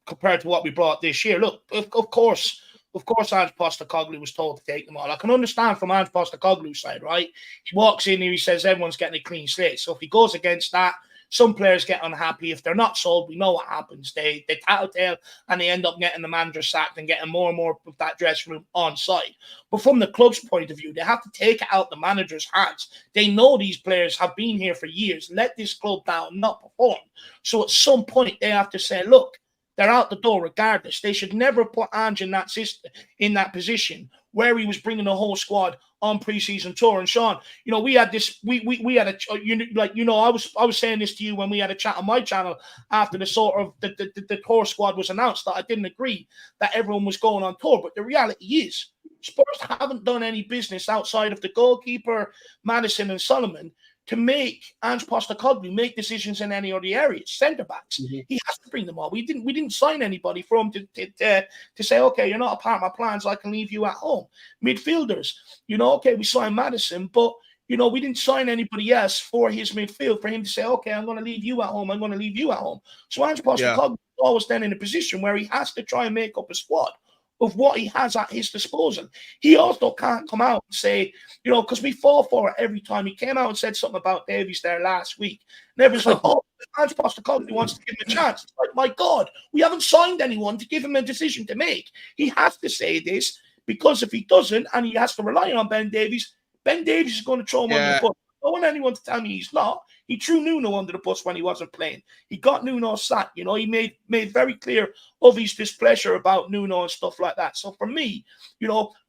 compared to what we brought this year, look, of course, Ange Postecoglou was told to take them all. I can understand from Ange Postecoglou's side, right? He walks in here, he says everyone's getting a clean slate. So if he goes against that, some players get unhappy. If they're not sold, we know what happens. They tattletale and they end up getting the manager sacked and getting more and more of that dressing room on side. But from the club's point of view, they have to take it out the manager's hands. They know these players have been here for years, let this club down, not perform. So at some point, they have to say, look, they're out the door regardless. They should never put Ange in that system, in that position where he was bringing the whole squad on pre-season tour. And Sean, we had this. We had I was saying this to you when we had a chat on my channel after the sort of the tour squad was announced, that I didn't agree that everyone was going on tour. But the reality is, Spurs haven't done any business outside of the goalkeeper, Maddison and Solomon, to make Ange Postecoglou make decisions in any other areas. Centre backs, he has to bring them all. We didn't sign anybody for him to say, okay, you're not a part of my plans, I can leave you at home. Midfielders, okay, we signed Maddison, but we didn't sign anybody else for his midfield for him to say, okay, I'm going to leave you at home. I'm going to leave you at home. So Ange Postecoglou is always then in a position where he has to try and make up a squad of what he has at his disposal. He also can't come out and say, because we fall for it every time. He came out and said something about Davies there last week. And everyone's like, oh, Hans Postecoglou wants to give him a chance. It's like, my God, we haven't signed anyone to give him a decision to make. He has to say this, because if he doesn't and he has to rely on Ben Davies is going to throw him under the bus. I don't want anyone to tell me he's not. He threw Nuno under the bus when he wasn't playing. He got Nuno sacked. He made very clear of his displeasure about Nuno and stuff like that. So for me,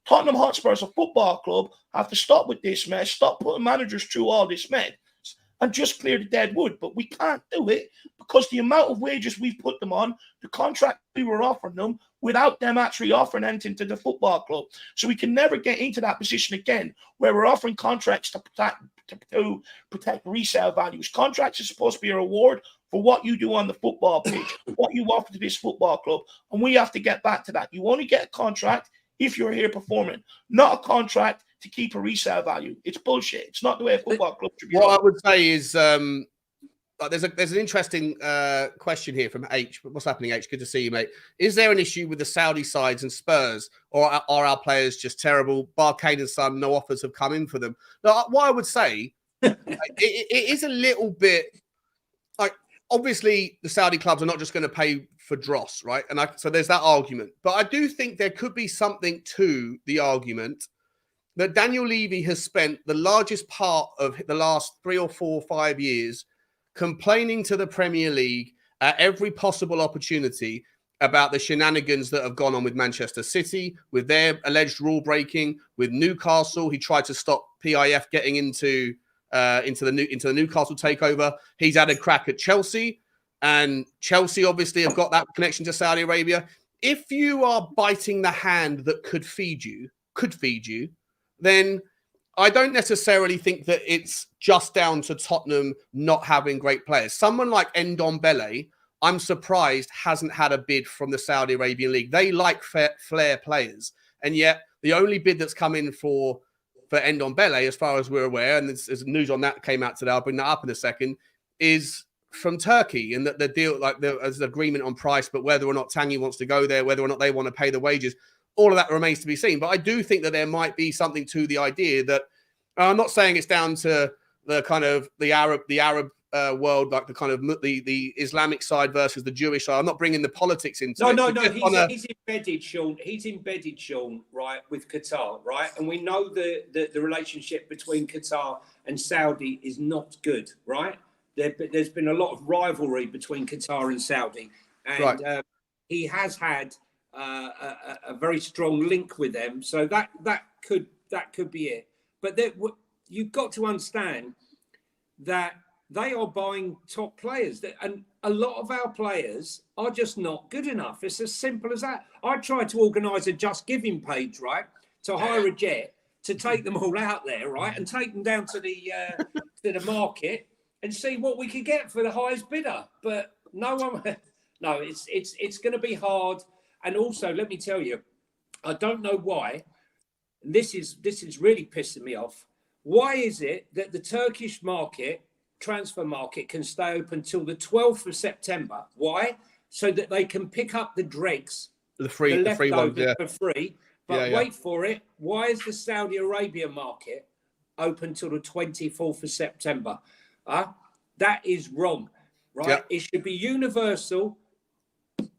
Tottenham Hotspur as a football club have to stop with this mess, stop putting managers through all this mess, and just clear the dead wood. But we can't do it because the amount of wages we've put them on, the contract we were offering them, without them actually offering anything to the football club. So we can never get into that position again where we're offering contracts to protect resale values. Contracts are supposed to be a reward for what you do on the football pitch, what you offer to this football club. And we have to get back to that. You only get a contract if you're here performing, not a contract to keep a resale value. It's bullshit. It's not the way a football club should be. What I would say is there's an interesting question here from H. What's happening, H? Good to see you, mate. Is there an issue with the Saudi sides and Spurs, or are our players just terrible? Bar Kane and Son, no offers have come in for them. Now, what I would say, it is a little bit like, obviously the Saudi clubs are not just going to pay for dross, right? And so there's that argument. But I do think there could be something to the argument that Daniel Levy has spent the largest part of the last 3 or 4 or 5 years complaining to the Premier League at every possible opportunity about the shenanigans that have gone on with Manchester City, with their alleged rule breaking, with Newcastle. He tried to stop PIF getting into the Newcastle takeover. He's had a crack at Chelsea, and Chelsea obviously have got that connection to Saudi Arabia. If you are biting the hand that could feed you, then I don't necessarily think that it's just down to Tottenham not having great players. Someone like Ndombele, I'm surprised, hasn't had a bid from the Saudi Arabian League. They like flair players. And yet the only bid that's come in for Ndombele, as far as we're aware, and there's news on that came out today, I'll bring that up in a second, is from Turkey. And that the deal, there's an agreement on price, but whether or not Tanguy wants to go there, whether or not they want to pay the wages, all of that remains to be seen. But I do think that there might be something to the idea that, I'm not saying it's down to the kind of the Arab world, like the kind of the Islamic side versus the Jewish side. I'm not bringing the politics into it. No. He's embedded, Sean. He's embedded, Sean, right, with Qatar, right? And we know the relationship between Qatar and Saudi is not good, right? There's been a lot of rivalry between Qatar and Saudi, and right. He has had a very strong link with them, so that could be it. But you've got to understand that they are buying top players, and a lot of our players are just not good enough. It's as simple as that. I tried to organise a Just Giving page, right, to hire a jet to take them all out there, right, and take them down to the market and see what we could get for the highest bidder. But no, it's going to be hard. And also, let me tell you, I don't know why. This is really pissing me off. Why is it that the Turkish transfer market can stay open till the 12th of September? Why? So that they can pick up the dregs, the free ones, for free. But wait for it. Why is the Saudi Arabia market open till the 24th of September? That is wrong, right? Yeah. It should be universal.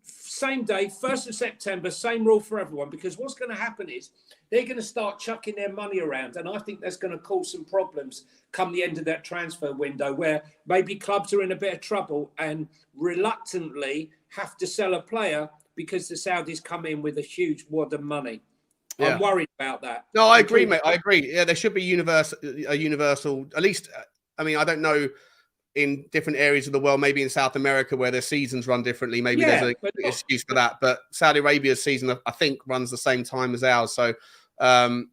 Same day, 1st of September, same rule for everyone, because what's going to happen is they're going to start chucking their money around, and I think that's going to cause some problems come the end of that transfer window, where maybe clubs are in a bit of trouble and reluctantly have to sell a player because the Saudis come in with a huge wad of money. Yeah. I'm worried about that. No, I agree, mate. I agree. Yeah, there should be a universal, at least, I mean, I don't know, in different areas of the world, maybe in South America where their seasons run differently, maybe there's an excuse for that. But Saudi Arabia's season, I think, runs the same time as ours. So, look,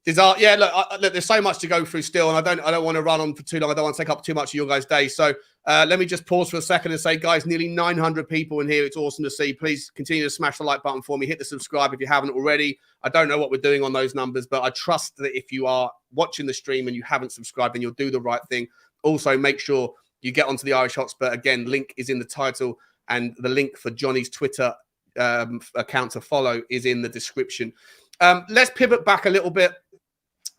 there's so much to go through still, and I don't want to run on for too long. I don't want to take up too much of your guys' day. So let me just pause for a second and say, guys, nearly 900 people in here. It's awesome to see. Please continue to smash the like button for me. Hit the subscribe if you haven't already. I don't know what we're doing on those numbers, but I trust that if you are watching the stream and you haven't subscribed, then you'll do the right thing. Also, make sure you get onto the Irish Hotspur. Again, link is in the title, and the link for Johnny's Twitter account to follow is in the description. Let's pivot back a little bit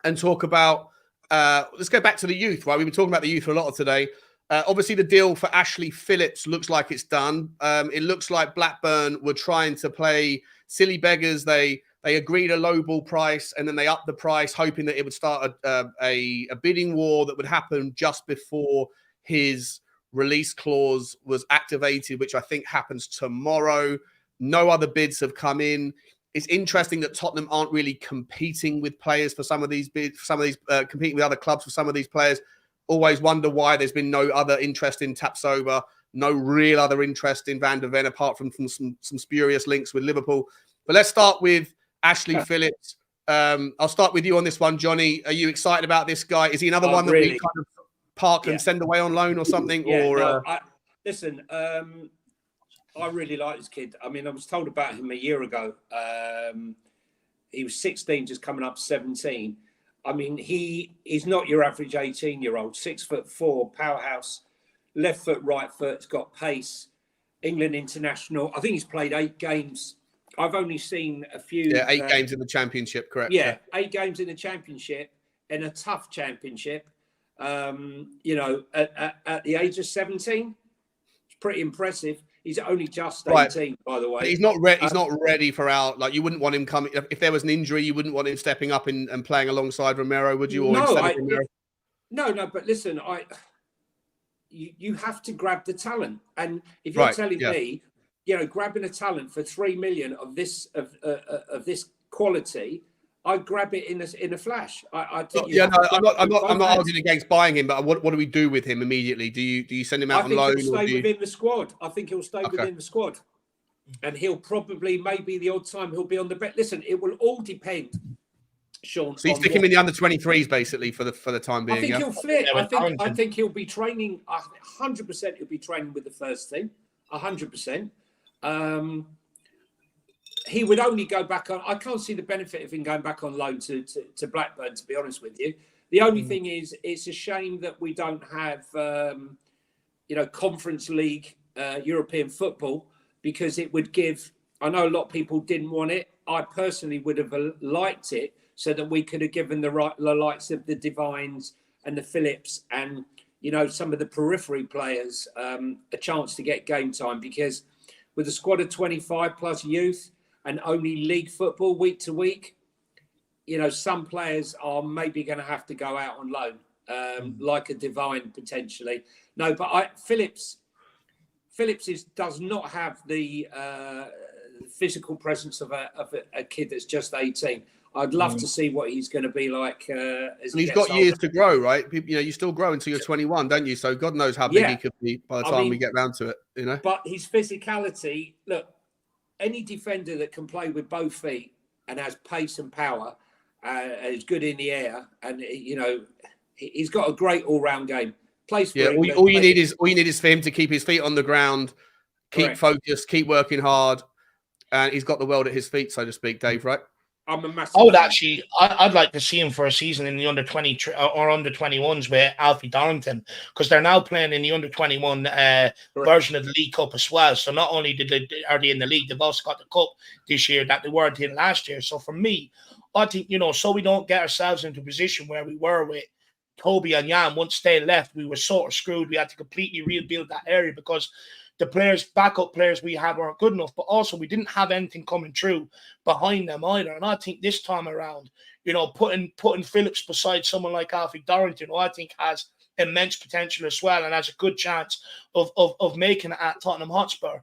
and talk about, let's go back to the youth, right? We've been talking about the youth a lot today. Obviously, the deal for Ashley Phillips looks like it's done. It looks like Blackburn were trying to play silly beggars. They agreed a lowball price, and then they upped the price, hoping that it would start a bidding war that would happen just before his release clause was activated, which I think happens tomorrow. No other bids have come in. It's interesting that Tottenham aren't really competing with players for some of these bids, competing with other clubs for some of these players. Always wonder why there's been no other interest in Tapsoba, no real other interest in Van der Ven, apart from some spurious links with Liverpool. But let's start with Ashley Phillips. I'll start with you on this one, Johnny. Are you excited about this guy? Is he another one that we kind of park and send away on loan or something? Listen, I really like this kid. I mean, I was told about him a year ago. He was 16, just coming up 17. I mean, he's not your average 18-year-old. 6'4", powerhouse, left foot, right foot. He's got pace. England international. I think he's played 8 games. I've only seen a few. Yeah, 8 games in the championship, correct? Yeah, 8 games in the championship, in a tough championship. At the age of 17, it's pretty impressive. He's only just 18, by the way. But he's not ready. He's not ready for our. Like, you wouldn't want him coming. If there was an injury, you wouldn't want him stepping up and playing alongside Romero, would you? Or Romero? No. But listen, you have to grab the talent, and if you're telling me, grabbing a talent for 3 million of this quality, I'd grab it in a flash. I think. I'm not arguing against buying him, but what do we do with him immediately? Do you send him out on loan? I think he'll stay within the squad. I think he'll stay within the squad, and he'll probably, maybe the odd time he'll be on the bench. Listen, it will all depend, Sean. So you stick him in the under 23s basically for the time being. I think he'll fit. I think he'll be training. 100%, he'll be training with the first team. 100%. He would only go back on. I can't see the benefit of him going back on loan to Blackburn, to be honest with you. The only thing is, it's a shame that we don't have, Conference League European football, because it would give. I know a lot of people didn't want it. I personally would have liked it, so that we could have given the likes of the Divines and the Phillips and some of the periphery players a chance to get game time, because with a squad of 25 plus youth and only league football week to week, some players are maybe going to have to go out on loan, like a Divine potentially. No, but Phillips does not have the physical presence of a kid that's just 18. I'd love to see what he's going to be like. As he's got years to grow, right? You still grow until you're 21, don't you? So God knows how big he could be by the time we get round to it. But his physicality, look, any defender that can play with both feet and has pace and power, is good in the air, and he's got a great all-round game. Plays for England, all you need is for him to keep his feet on the ground, keep focused, keep working hard, and he's got the world at his feet, so to speak. Dave, right? I'm a massive. I'd like to see him for a season in the under 20 or under 21s with Alfie Dorrington, because they're now playing in the under 21 version of the League Cup as well. So not only are they in the league, they've also got the cup this year that they weren't in last year. So for me, I think so we don't get ourselves into a position where we were with Toby and Jan. Once they left, we were sort of screwed. We had to completely rebuild that area because the backup players we had weren't good enough, but also we didn't have anything coming through behind them either. And I think this time around, putting Phillips beside someone like Alfie Dorrington, who I think has immense potential as well and has a good chance of making it at Tottenham Hotspur,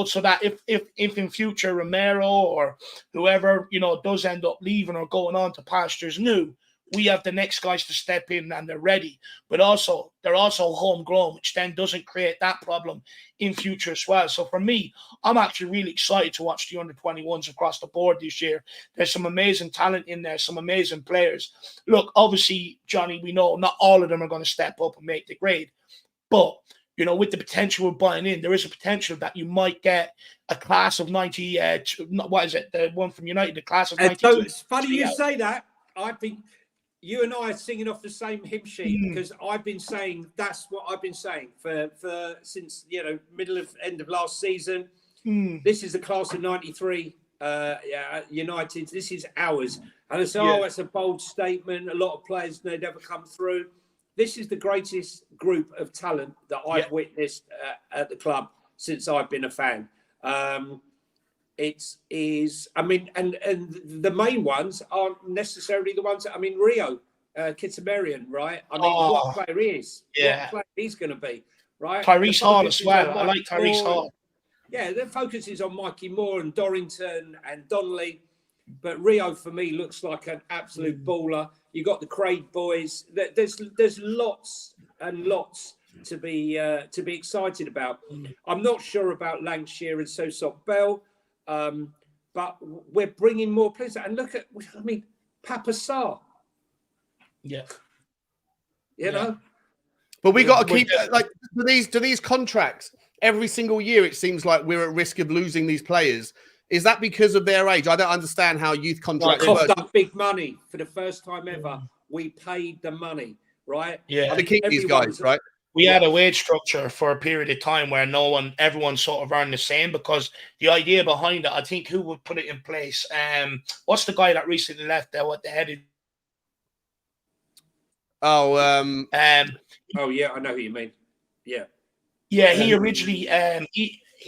so that if in future Romero or whoever, does end up leaving or going on to pastures new, we have the next guys to step in and they're ready. But also, they're also homegrown, which then doesn't create that problem in future as well. So for me, I'm actually really excited to watch the under-21s across the board this year. There's some amazing talent in there, some amazing players. Look, obviously, Johnny, we know not all of them are going to step up and make the grade. But, with the potential we're buying in, there is a potential that you might get a class of 90. What is it? The one from United, the class of 92. So it's funny you say that. I think you and I are singing off the same hymn sheet, because I've been saying, that's what I've been saying for since end of last season. This is the class of 93 United. This is ours. And I say, oh, it's a bold statement. A lot of players, they never come through. This is the greatest group of talent that I've witnessed at the club since I've been a fan. It is, I mean, and the main ones aren't necessarily the ones that, I mean, Rio, Kitamarian, right? I mean, what player he is, what player he's going to be, right? Tyrese Hall as well. I like Tyrese Hall. Yeah, the focus is on Mikey Moore and Dorrington and Donnelly. But Rio, for me, looks like an absolute baller. You got the Craig boys. There's lots and lots to be excited about. I'm not sure about Lancashire and Sosok Bell, but we're bringing more players. And look at, I mean, Papa Sarr. Yeah. You know? But we got to keep, like, do these contracts, every single year, it seems like we're at risk of losing these players. Is that because of their age? I don't understand how youth contracts work. Cost up big money for the first time ever. We paid the money, right? Yeah. To keep these guys, right? We had a wage structure for a period of time where everyone sort of earned the same, because the idea behind it, I think, who would put it in place? What's the guy that recently left there? What the head is? Oh, yeah, I know who you mean. Yeah. Yeah, he originally,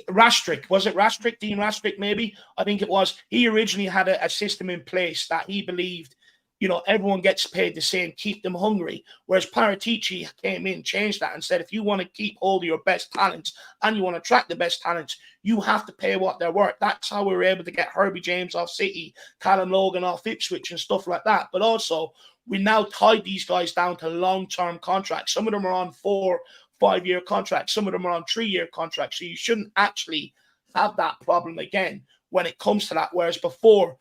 Rastrick, was it Rastrick? Dean Rastrick, maybe? I think it was. He originally had a system in place that he believed, you know, everyone gets paid the same, keep them hungry. Whereas Paratici came in, changed that, and said, if you want to keep hold of your best talents and you want to attract the best talents, you have to pay what they're worth. That's how we were able to get Herbie James off City, Callum Logan off Ipswich and stuff like that. But also, we now tied these guys down to long-term contracts. Some of them are on 4-5-year contracts. Some of them are on 3-year contracts. So you shouldn't actually have that problem again when it comes to that. Whereas before,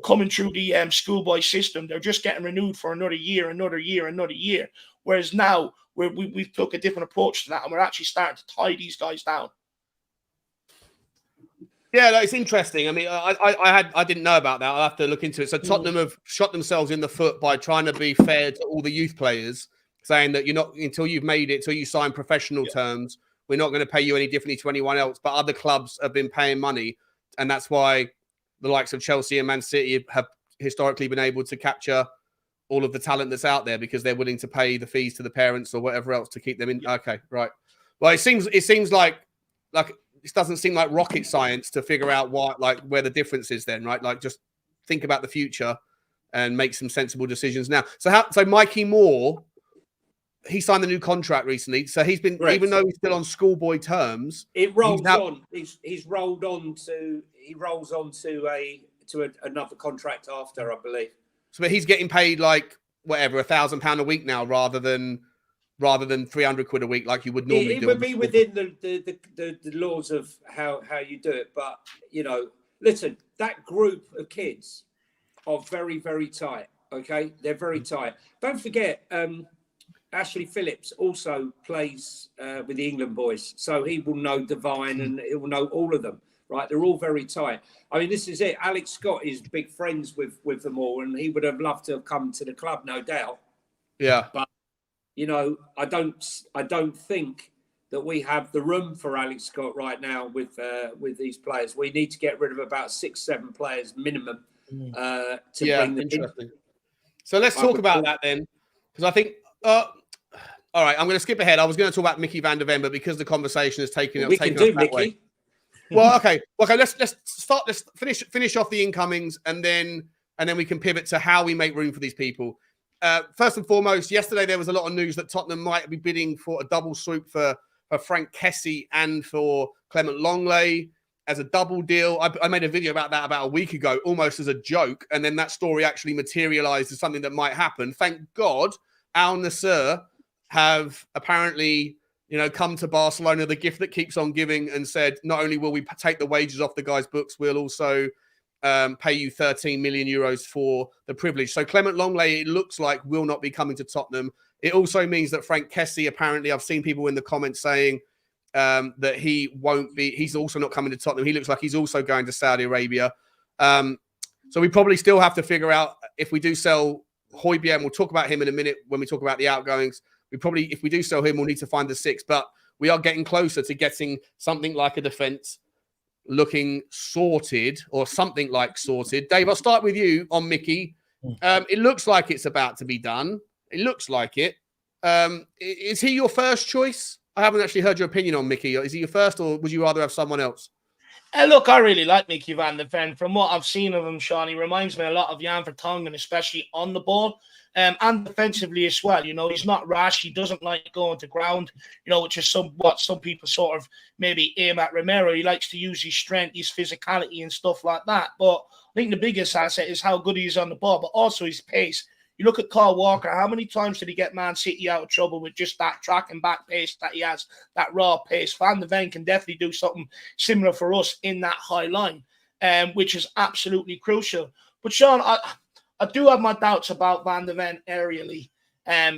coming through the schoolboy system, they're just getting renewed for another year, another year, another year. Whereas now we've took a different approach to that, and we're actually starting to tie these guys down. Yeah, no, it's interesting. I mean, I didn't know about that. I'll have to look into it. So Tottenham have shot themselves in the foot by trying to be fair to all the youth players, saying that you're not, until you've made it, till you sign professional terms, we're not going to pay you any differently to anyone else. But other clubs have been paying money, and that's why the likes of Chelsea and Man City have historically been able to capture all of the talent that's out there, because they're willing to pay the fees to the parents or whatever else to keep them in. Okay, right. Well, it seems like this doesn't seem like rocket science to figure out where the difference is then, right? Like, just think about the future and make some sensible decisions now. So Mikey Moore, he signed a new contract recently. So he's been, even though he's still on schoolboy terms, it rolls on. He rolls on to another contract after, I believe. So he's getting paid like whatever, £1,000 a week now, rather than £300 a week like you would normally do. It would be within the laws of how you do it. But, you know, listen, that group of kids are very, very tight. Okay, they're very tight. Don't forget, Ashley Phillips also plays with the England boys, so he will know Devine and he will know all of them. Right, they're all very tight. I mean, this is it. Alex Scott is big friends with them all, and he would have loved to have come to the club, no doubt. Yeah, but you know, I don't think that we have the room for Alex Scott right now with these players. We need to get rid of about 6-7 players minimum to bring them in. So let's talk about that then, because I think. All right, I'm going to skip ahead. I was going to talk about Mickey van der Ven, but because the conversation has taken us that way. Well, okay. Let's start. Let's finish off the incomings, and then we can pivot to how we make room for these people. First and foremost, yesterday there was a lot of news that Tottenham might be bidding for a double swoop for Frank Kessie and for Clement Longley as a double deal. I made a video about that about a week ago, almost as a joke, and then that story actually materialized as something that might happen. Thank God, Al Nassr have apparently, come to Barcelona, the gift that keeps on giving, and said, not only will we take the wages off the guy's books, we'll also pay you 13 million euros for the privilege. So Clement Longley, it looks like, will not be coming to Tottenham. It also means that Frank Kessie, apparently, I've seen people in the comments saying that he won't be, he's also not coming to Tottenham. He looks like he's also going to Saudi Arabia. So we probably still have to figure out if we do sell Højbjerg, we'll talk about him in a minute when we talk about the outgoings. If we do sell him, we'll need to find the 6, but we are getting closer to getting something like a defense, looking sorted, or something like sorted. Dave, I'll start with you on Mickey. It looks like it's about to be done. It looks like it. Is he your first choice? I haven't actually heard your opinion on Mickey. Is he your first, or would you rather have someone else? Look, I really like Mickey van der Ven. From what I've seen of him, Sean, he reminds me a lot of Jan Vertonghen, especially on the ball and defensively as well. You know, he's not rash. He doesn't like going to ground, you know, which is what some people sort of maybe aim at Romero. He likes to use his strength, his physicality and stuff like that. But I think the biggest asset is how good he is on the ball, but also his pace. You look at Kyle Walker, how many times did he get Man City out of trouble with just that track and back pace that he has, that raw pace? Van der Ven can definitely do something similar for us in that high line, which is absolutely crucial. But Sean, I do have my doubts about Van der Ven aerially.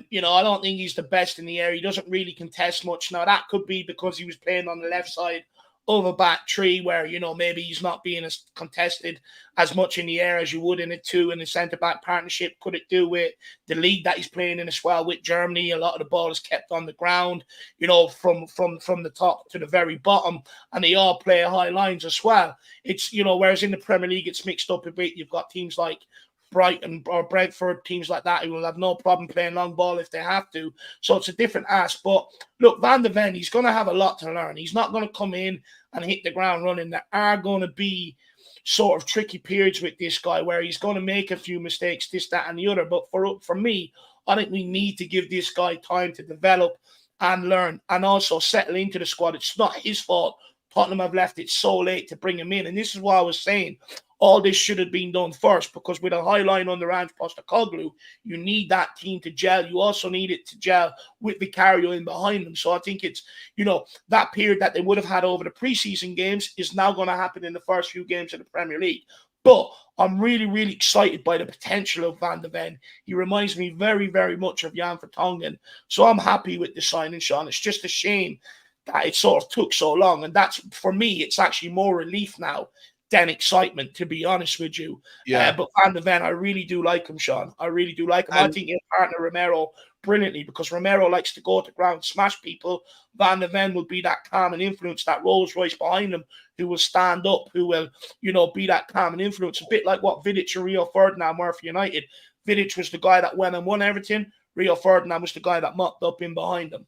You know, I don't think he's the best in the air. He doesn't really contest much. Now, that could be because he was playing on the left side of a back three where, you know, maybe he's not being as contested as much in the air as you would in a two in the centre-back partnership. Could it do with the league that he's playing in as well with Germany? A lot of the ball is kept on the ground, you know, from the top to the very bottom, and they all play high lines as well. It's, you know, whereas in the Premier League, it's mixed up a bit. You've got teams like Brighton or Brentford, teams like that who will have no problem playing long ball if they have to. So it's a different ask. But look, Van der Ven, he's going to have a lot to learn. He's not going to come in and hit the ground running. There are going to be sort of tricky periods with this guy where he's going to make a few mistakes, this, that, and the other. But for me, I think we need to give this guy time to develop and learn and also settle into the squad. It's not his fault Tottenham have left it so late to bring him in. And this is why I was saying all this should have been done first, because with a high line under Ange Postecoglou, you need that team to gel. You also need it to gel with Vicario in behind them. So I think it's, you know, that period that they would have had over the preseason games is now going to happen in the first few games of the Premier League. But I'm really, really excited by the potential of Van der Ven. He reminds me very, very much of Jan Vertonghen. So I'm happy with the signing, Sean. It's just a shame that it sort of took so long. And that's, for me, it's actually more relief now than excitement, to be honest with you. Yeah. But Van der Ven, I really do like him, Sean. I really do like him. I think he'll partner Romero brilliantly, because Romero likes to go to ground, smash people. Van der Ven will be that calm and influence, that Rolls Royce behind him, who will stand up, who will, you know, be that calm and influence. A bit like what Vidic and Rio Ferdinand were for United. Vidic was the guy that went and won everything. Rio Ferdinand was the guy that mopped up in behind him.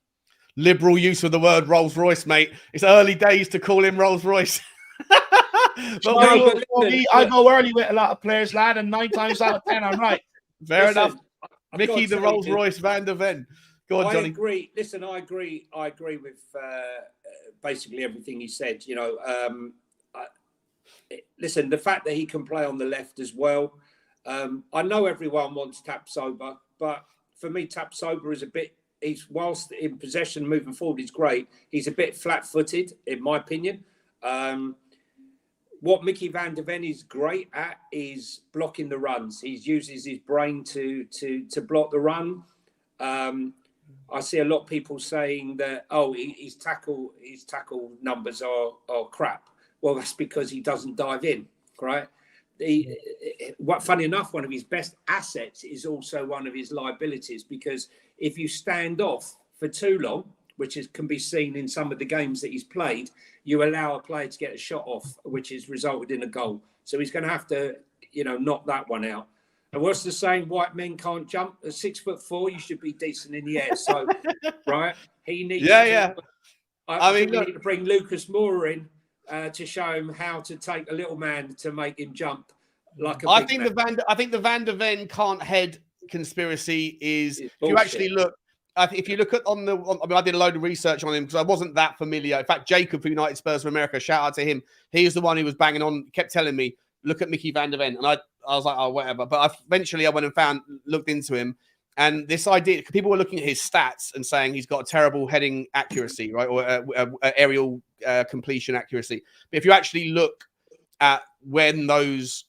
Liberal use of the word Rolls Royce, mate. It's early days to call him Rolls Royce. But I go early with a lot of players, lad, and 9 times out of 10, I'm right. Fair enough. Mickey the Rolls Royce Van der Ven. Go on, Johnny. I agree. Listen, I agree with basically everything he said. You know, listen, the fact that he can play on the left as well. I know everyone wants Tapsoba, but for me, Tapsoba is a bit. He's, whilst in possession, moving forward, he's great. He's a bit flat-footed, in my opinion. What Mickey van der Ven is great at is blocking the runs. He uses his brain to block the run. I see a lot of people saying that, oh, his tackle numbers are crap. Well, that's because he doesn't dive in, right? Funny enough, one of his best assets is also one of his liabilities, because if you stand off for too long, which can be seen in some of the games that he's played, you allow a player to get a shot off, which has resulted in a goal. So he's going to have to, you know, knock that one out. And what's the saying? White men can't jump. At 6'4", you should be decent in the air. So, right? He needs. I mean, we need to bring Lucas Moura in to show him how to take a little man to make him jump like a I big think man. I think the Van der Ven can't head conspiracy is, if bullshit. you actually look. If you look at I mean, I did a load of research on him because I wasn't that familiar. In fact, Jacob from United Spurs of America, shout out to him. He was the one who was banging on, kept telling me, look at Mickey van der Ven. And I was like, oh, whatever. But eventually I went and looked into him. And this idea, people were looking at his stats and saying he's got a terrible heading accuracy, right? Or aerial completion accuracy. But if you actually look at when those...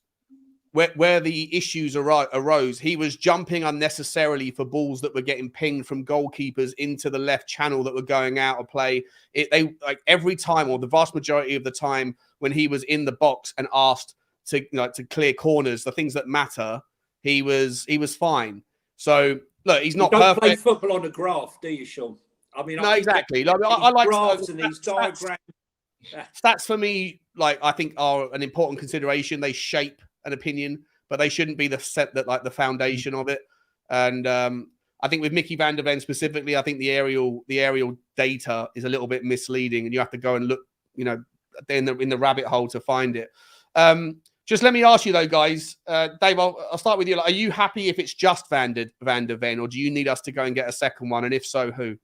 Where the issues arose, he was jumping unnecessarily for balls that were getting pinged from goalkeepers into the left channel that were going out of play. They like every time, or the vast majority of the time, when he was in the box and asked to clear corners, the things that matter, he was fine. So look, he's not you don't perfect. play football on a graph, do you, Sean? I mean, no, exactly. Like, I like graphs and these diagrams. Stats for me I think are an important consideration. They shape an opinion, but they shouldn't be the foundation of it. And I think with Mickey van der Ven specifically, I think the aerial data is a little bit misleading, and you have to go and look, in the rabbit hole to find it. Just let me ask you though, guys. Dave, I'll start with you. Are you happy if it's just van der Ven, or do you need us to go and get a second one? And if so, who?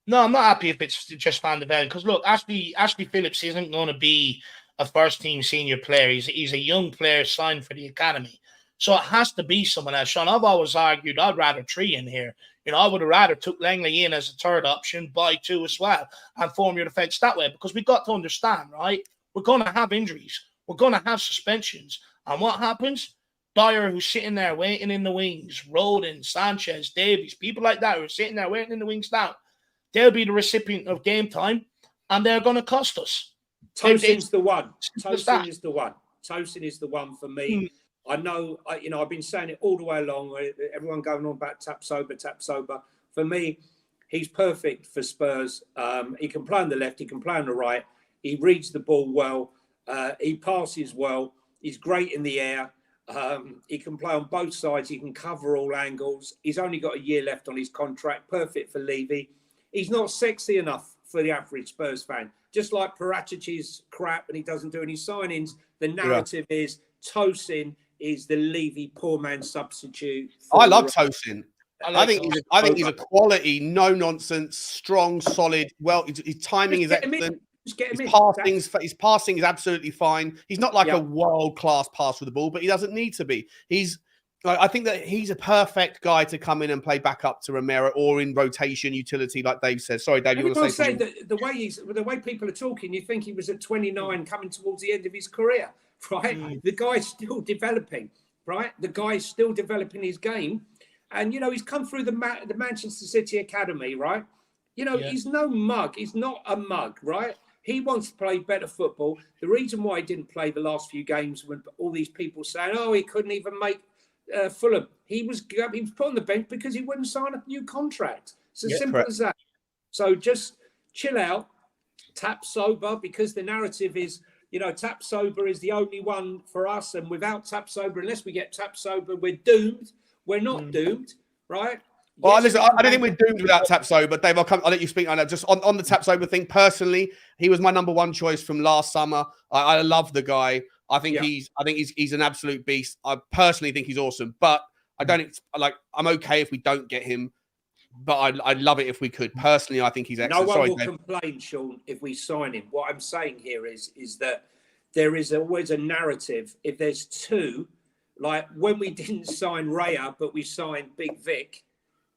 No, I'm not happy if it's just Van der Ven, because look, Ashley Phillips isn't going to be a first team senior player. He's a young player signed for the academy. So it has to be someone else. Sean, I've always argued I'd rather 3 in here. I would have rather took Langley in as a third option, buy 2 as well, and form your defence that way, because we've got to understand, right? We're going to have injuries. We're going to have suspensions. And what happens? Dyer, who's sitting there waiting in the wings, Rodin, Sanchez, Davies, people like that who are sitting there waiting in the wings down, they'll be the recipient of game time, and they're going to cost us. Tosin's the one. Tosin is the one. Tosin is the one for me. I know, I've been saying it all the way along. Everyone going on about Tapsoba. For me, he's perfect for Spurs. He can play on the left. He can play on the right. He reads the ball well. He passes well. He's great in the air. He can play on both sides. He can cover all angles. He's only got a year left on his contract. Perfect for Levy. He's not sexy enough for the average Spurs fan. Just like Paratici's crap and he doesn't do any signings, the narrative is Tosin is the Levy poor man substitute. I love Tosin. I think he's a quality, no nonsense, strong, solid. Well, his timing is excellent. His passing is absolutely fine. He's not like a world class passer with the ball, but he doesn't need to be. I think that he's a perfect guy to come in and play back up to Romero or in rotation utility, like Dave says. Sorry, Dave, you want to say something? The way people are talking, you think he was at 29 coming towards the end of his career, right? The guy's still developing, right? The guy's still developing his game. And, he's come through the Manchester City Academy, right? He's no mug. He's not a mug, right? He wants to play better football. The reason why he didn't play the last few games when all these people saying, he couldn't even make Fulham. He was put on the bench because he wouldn't sign a new contract. It's as simple as that. So just chill out, tap sober, because the narrative is, tap sober is the only one for us. And without tap sober, unless we get tap sober, we're doomed. We're not doomed, right? Well, listen, I don't think we're doomed without Tapsoba. Dave, I'll let you speak on that. Just on the Tapsoba thing, personally, he was my number 1 choice from last summer. I love the guy. I think he's an absolute beast. I personally think he's awesome, but I'm okay if we don't get him, but I'd love it if we could. Personally, I think he's excellent. No one will complain, Sean, if we sign him. What I'm saying here is that there is always a narrative. If there's 2, like when we didn't sign Raya, but we signed Big Vic,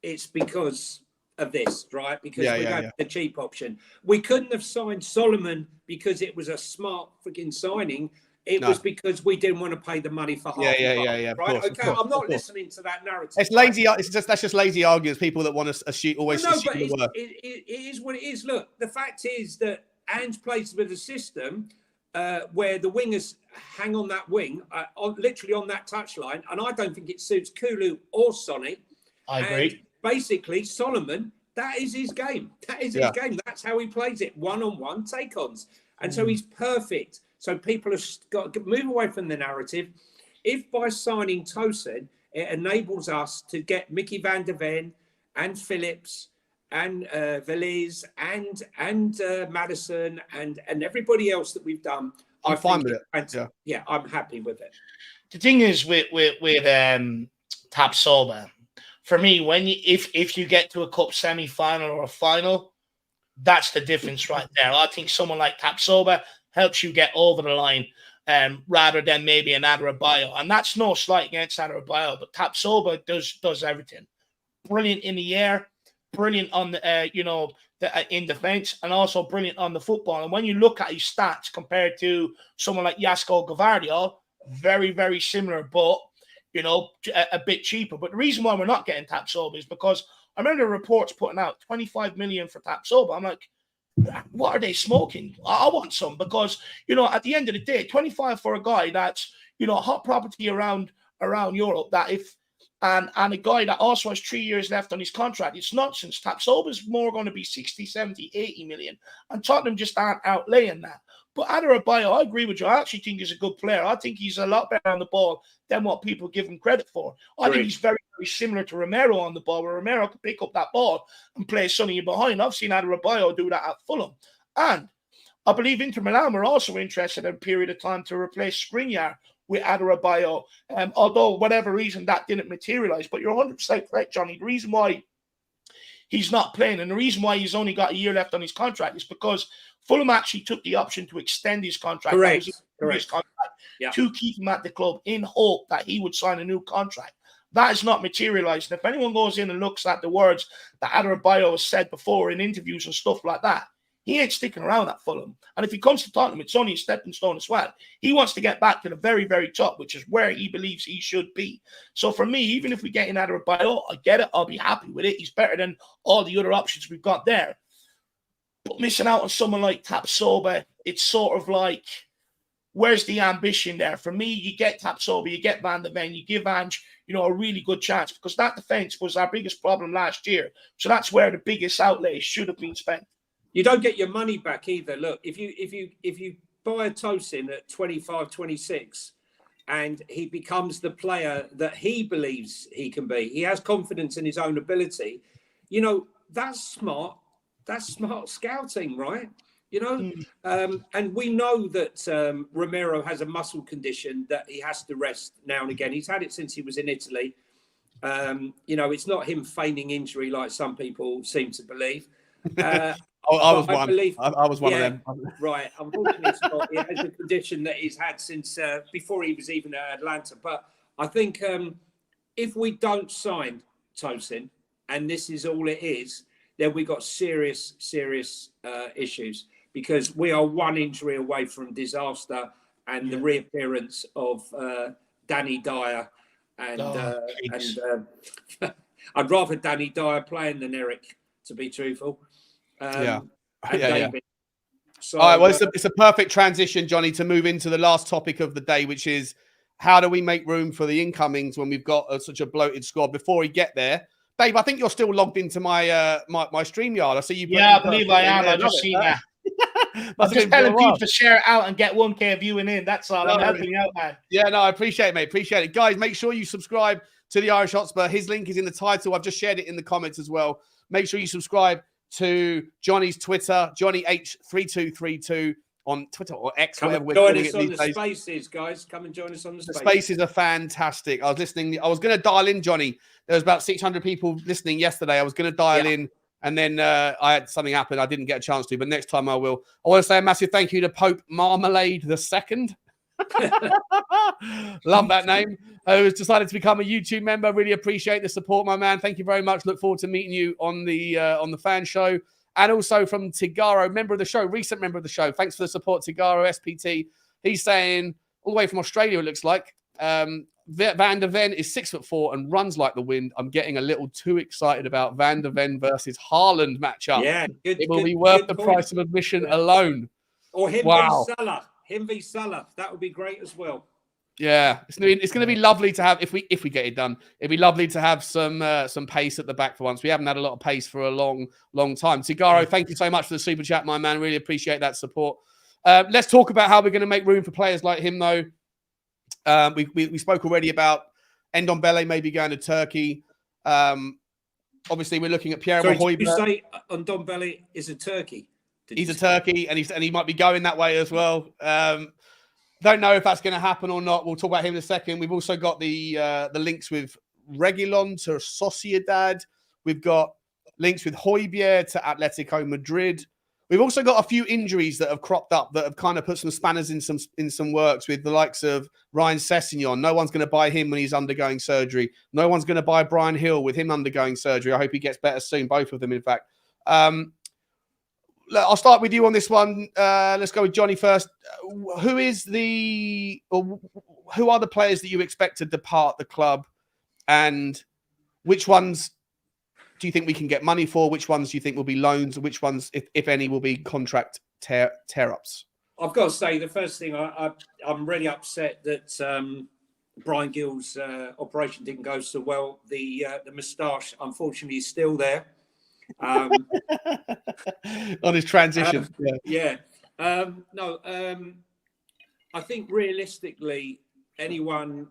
it's because of this, right? Because we had the cheap option. We couldn't have signed Solomon because it was a smart freaking signing. It was because we didn't want to pay the money for half. Yeah. Right? Okay, I'm not listening to that narrative. It's lazy. That's just lazy arguments. People that want to assume always assume the worst. It is what it is. Look, the fact is that Ange plays with a system where the wingers hang on that wing, literally on that touchline, and I don't think it suits Kulu or Sonny. I agree. Basically, Solomon, that is his game. That is his game. That's how he plays it, one-on-one take-ons. And so he's perfect. So people have got to move away from the narrative. If by signing Tosin, it enables us to get Mickey van der Ven and Phillips and Veliz and Madison and everybody else that we've done, I'm fine with it. Yeah, I'm happy with it. The thing is with Tapsoba, for me, if you get to a cup semi-final or a final, that's the difference right there. I think someone like Tapsoba helps you get over the line, rather than maybe an Adebayo. And that's no slight against Adebayo, but Tapsoba does everything. Brilliant in the air, brilliant on the in defense, and also brilliant on the football. And when you look at his stats compared to someone like Jasko Gvardiol, very, very similar, but a bit cheaper. But the reason why we're not getting Tapsoba is because I remember reports putting out 25 million for Tapsoba. I'm like, what are they smoking? I want some, because at the end of the day, 25 for a guy that's hot property around Europe, that and a guy that also has 3 years left on his contract, it's nonsense. Tapsoba's more going to be 60, 70, 80 million, and Tottenham just aren't outlaying that. But Adebayo, I agree with you. I actually think he's a good player. I think he's a lot better on the ball than what people give him credit for. I think he's very, very similar to Romero on the ball, where Romero can pick up that ball and play Sonny behind. I've seen Adebayo do that at Fulham. And I believe Inter Milan were also interested in a period of time to replace Skriniar with Adebayo, although whatever reason that didn't materialize. But you're 100% correct, Johnny. The reason why he's not playing and the reason why he's only got a year left on his contract is because Fulham actually took the option to extend his contract. Correct. To keep him at the club in hope that he would sign a new contract. That has not materialized. And if anyone goes in and looks at the words that Adebayo has said before in interviews and stuff like that, he ain't sticking around at Fulham. And if he comes to Tottenham, it's only a stepping stone as well. He wants to get back to the very, very top, which is where he believes he should be. So for me, even if we get in Adebayo, I get it. I'll be happy with it. He's better than all the other options we've got there. But missing out on someone like Tapsoba, it's sort of like, where's the ambition there? For me, you get Tapsoba, you get Van der Ven, you give Ange, a really good chance, because that defence was our biggest problem last year. So that's where the biggest outlay should have been spent. You don't get your money back either. Look, if you buy a Tosin at 25, 26, and he becomes the player that he believes he can be, he has confidence in his own ability. That's smart. That's smart scouting, right? And we know that Romero has a muscle condition that he has to rest now and again. He's had it since he was in Italy. It's not him feigning injury like some people seem to believe. I was one of them. Right. Unfortunately, it's not. He has a condition that he's had since before he was even at Atlanta. But I think if we don't sign Tosin, and this is all it is, then we got serious issues, because we are one injury away from disaster and the reappearance of Danny Dyer. And I'd rather Danny Dyer playing than Eric, to be truthful. Yeah. So, all right, well, it's a perfect transition, Johnny, to move into the last topic of the day, which is how do we make room for the incomings when we've got such a bloated squad? Before we get there, Dave, I think you're still logged into my my StreamYard. I see you. Yeah, I believe I am. I just seen that. I'm just telling people to share it out and get 1K viewing in. That's all. I'm helping you out, man. Yeah, no, I appreciate it, mate. Appreciate it. Guys, make sure you subscribe to the Irish Hotspur. His link is in the title. I've just shared it in the comments as well. Make sure you subscribe to Johnny's Twitter, Johnny H3232 on Twitter or X. Come and join us on the Spaces, guys. Come and join us on the Spaces. The Spaces are fantastic. I was listening. I was going to dial in, Johnny. There was about 600 people listening yesterday. I was going to dial in, and then I had something happen. I didn't get a chance to, but next time I will. I want to say a massive thank you to Pope Marmalade II. Love that name. Who's decided to become a YouTube member. Really appreciate the support, my man. Thank you very much. Look forward to meeting you on the fan show. And also from Tigaro, member of the show, recent member of the show. Thanks for the support, Tigaro SPT. He's saying all the way from Australia, it looks like. Van der Ven is 6'4" and runs like the wind. I'm getting a little too excited about Van der Ven versus Haaland matchup. Yeah, it will be worth the price of admission alone. Or him v Salah. Him v Salah. That would be great as well. Yeah, it's going to be lovely to have if we get it done. It'd be lovely to have some pace at the back for once. We haven't had a lot of pace for a long time. Tigaro, thank you so much for the super chat, my man. Really appreciate that support. Let's talk about how we're going to make room for players like him, though. We spoke already about Ndombele maybe going to Turkey. Obviously, we're looking at Pierre Højbjerg. Did you say Ndombele is a Turkey? He's a Turkey, and he might be going that way as well. Don't know if that's going to happen or not. We'll talk about him in a second. We've also got the links with Reguilon to Sociedad. We've got links with Højbjerg to Atletico Madrid. We've also got a few injuries that have cropped up that have kind of put some spanners in some works with the likes of Ryan Sessegnon. No one's going to buy him when he's undergoing surgery. No one's going to buy Brian Hill with him undergoing surgery. I hope he gets better soon, both of them, in fact. I'll start with you on this one. Let's go with Johnny first. Who are the players that you expect to depart the club, and which ones do you think we can get money for? Which ones do you think will be loans? Which ones, if any, will be contract tear-ups? I've got to say, the first thing, I'm really upset that Brian Gill's operation didn't go so well. The moustache, unfortunately, is still there. On his transition. No, I think realistically, anyone.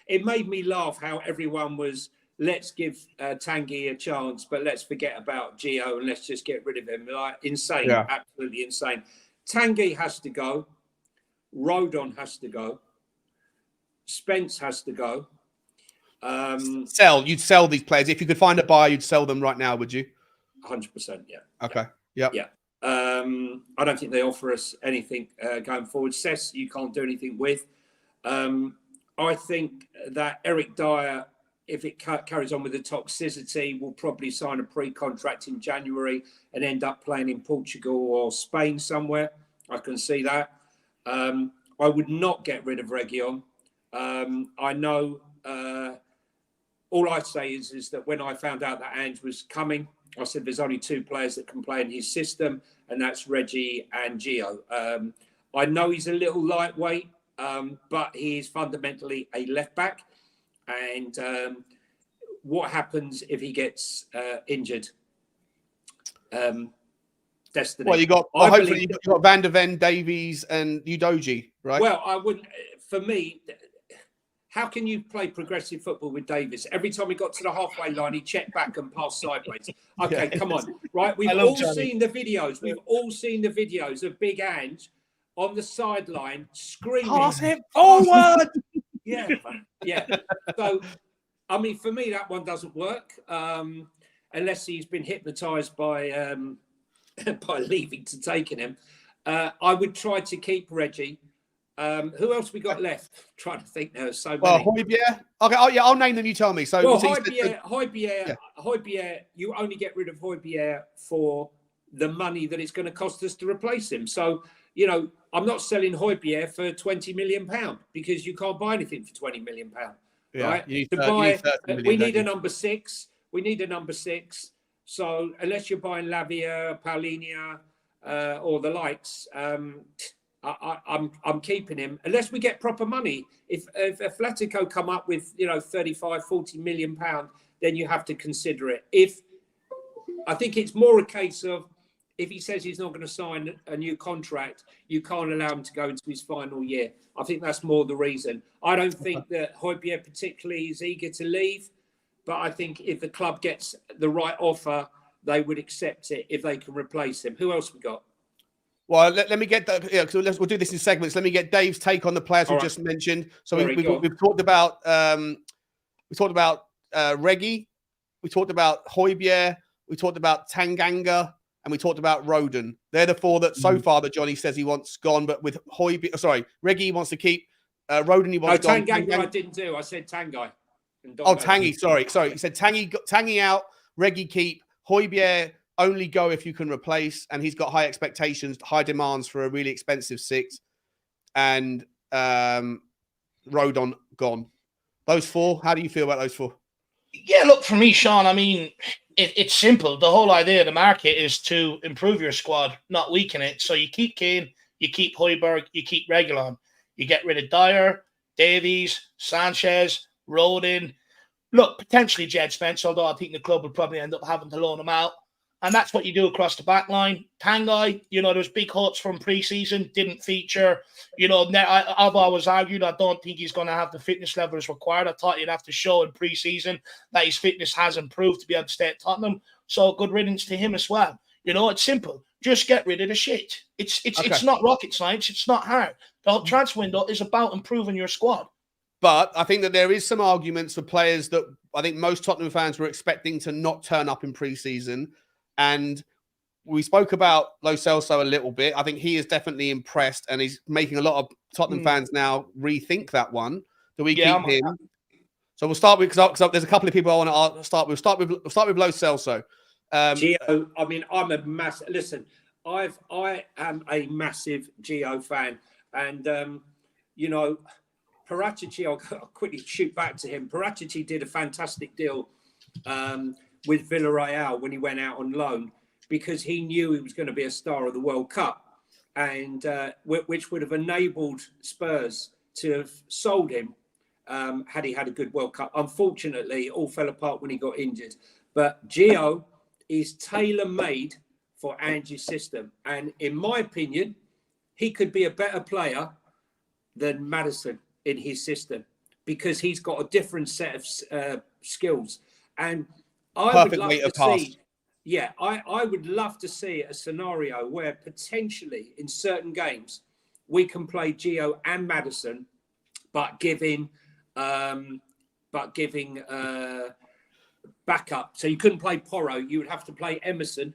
It made me laugh how everyone was. Let's give Tanguy a chance, but let's forget about Gio and let's just get rid of him. Like insane, absolutely insane. Tanguy has to go. Rodon has to go. Spence has to go. You'd sell these players if you could find a buyer. You'd sell them right now, would you? 100%, yeah. Okay. Yeah. Yeah. I don't think they offer us anything going forward. Cess, you can't do anything with. I think that Eric Dyer, if it carries on with the toxicity, will probably sign a pre-contract in January and end up playing in Portugal or Spain somewhere. I can see that. I would not get rid of Reguilon. I know all I say is that when I found out that Ange was coming, I said there's only two players that can play in his system, and that's Reggie and Gio. I know he's a little lightweight, but he is fundamentally a left back. And what happens if he gets injured? Destiny. Well, hopefully you got Van der Ven, Davies, and Udogie, right? Well, I wouldn't. For me, how can you play progressive football with Davies? Every time he got to the halfway line, he checked back and passed sideways. Okay, come on, right? We've all seen the videos. We've all seen the videos of Big Ange on the sideline screaming, "Pass it forward!" Yeah. So, I mean, for me, that one doesn't work unless he's been hypnotised by leaving to taking him. I would try to keep Reggie. Who else we got left? I'm trying to think now. So many. Well, Højbjerg. Okay, I'll name them. You tell me. So, Højbjerg. You only get rid of Højbjerg for the money that it's going to cost us to replace him. So, you know, I'm not selling Højbjerg for £20 million because you can't buy anything for £20 million. Right? We need a number 6. We need a number 6. So unless you're buying Lavia, Paulinho, or the likes, I'm keeping him unless we get proper money. If Atletico come up with 35-40 million pound, then you have to consider it. I think it's more a case of if he says he's not going to sign a new contract, you can't allow him to go into his final year. I think that's more the reason. I don't think that Højbjerg particularly is eager to leave, but I think if the club gets the right offer, they would accept it if they can replace him. Who else we got? Well, let me get that. Yeah, so we'll do this in segments. Let me get Dave's take on the players we just mentioned. So we've talked about Reggie, we talked about Højbjerg, we talked about Tanganga, and we talked about Rodon. They're the 4 that so far that Johnny says he wants gone. But with Reggie he wants to keep. Rodon he wants gone. Tanganga I didn't do. I said Tanguy. Tanguy. Sorry. He said Tanguy out. Reggie keep. Højbjerg only go if you can replace, and he's got high expectations, high demands for a really expensive 6, and Rodon gone. Those 4, how do you feel about those 4? Yeah, look, for me, Sean, I mean, it's simple. The whole idea of the market is to improve your squad, not weaken it. So you keep Kane, you keep Højbjerg, you keep Reguilon. You get rid of Dyer, Davies, Sanchez, Rodon. Look, potentially Jed Spence, although I think the club will probably end up having to loan him out. And that's what you do across the back line. Tanguy, there's big hopes from pre-season, didn't feature. I've always argued I don't think he's going to have the fitness levels required. I thought he'd have to show in pre-season that his fitness has improved to be able to stay at Tottenham. So good riddance to him as well. It's simple. Just get rid of the shit. It's not rocket science. It's not hard. The whole transfer window is about improving your squad. But I think that there is some arguments for players that I think most Tottenham fans were expecting to not turn up in pre-season. And we spoke about Lo Celso a little bit. I think he is definitely impressed, and he's making a lot of Tottenham fans now rethink that one. Do we keep him? So we'll start with because there's a couple of people I want to start with. We'll start with Lo Celso. Gio, I mean, I'm a massive. Listen, I am a massive Gio fan, and Paratici. I'll quickly shoot back to him. Paratici did a fantastic deal. With Villarreal when he went out on loan, because he knew he was going to be a star of the World Cup, and which would have enabled Spurs to have sold him had he had a good World Cup. Unfortunately, it all fell apart when he got injured. But Gio is tailor-made for Ange's system. And in my opinion, he could be a better player than Maddison in his system because he's got a different set of skills. And I would love to see, I would love to see a scenario where potentially in certain games we can play Gio and Maddison, but giving backup. So you couldn't play Porro. You would have to play Emerson,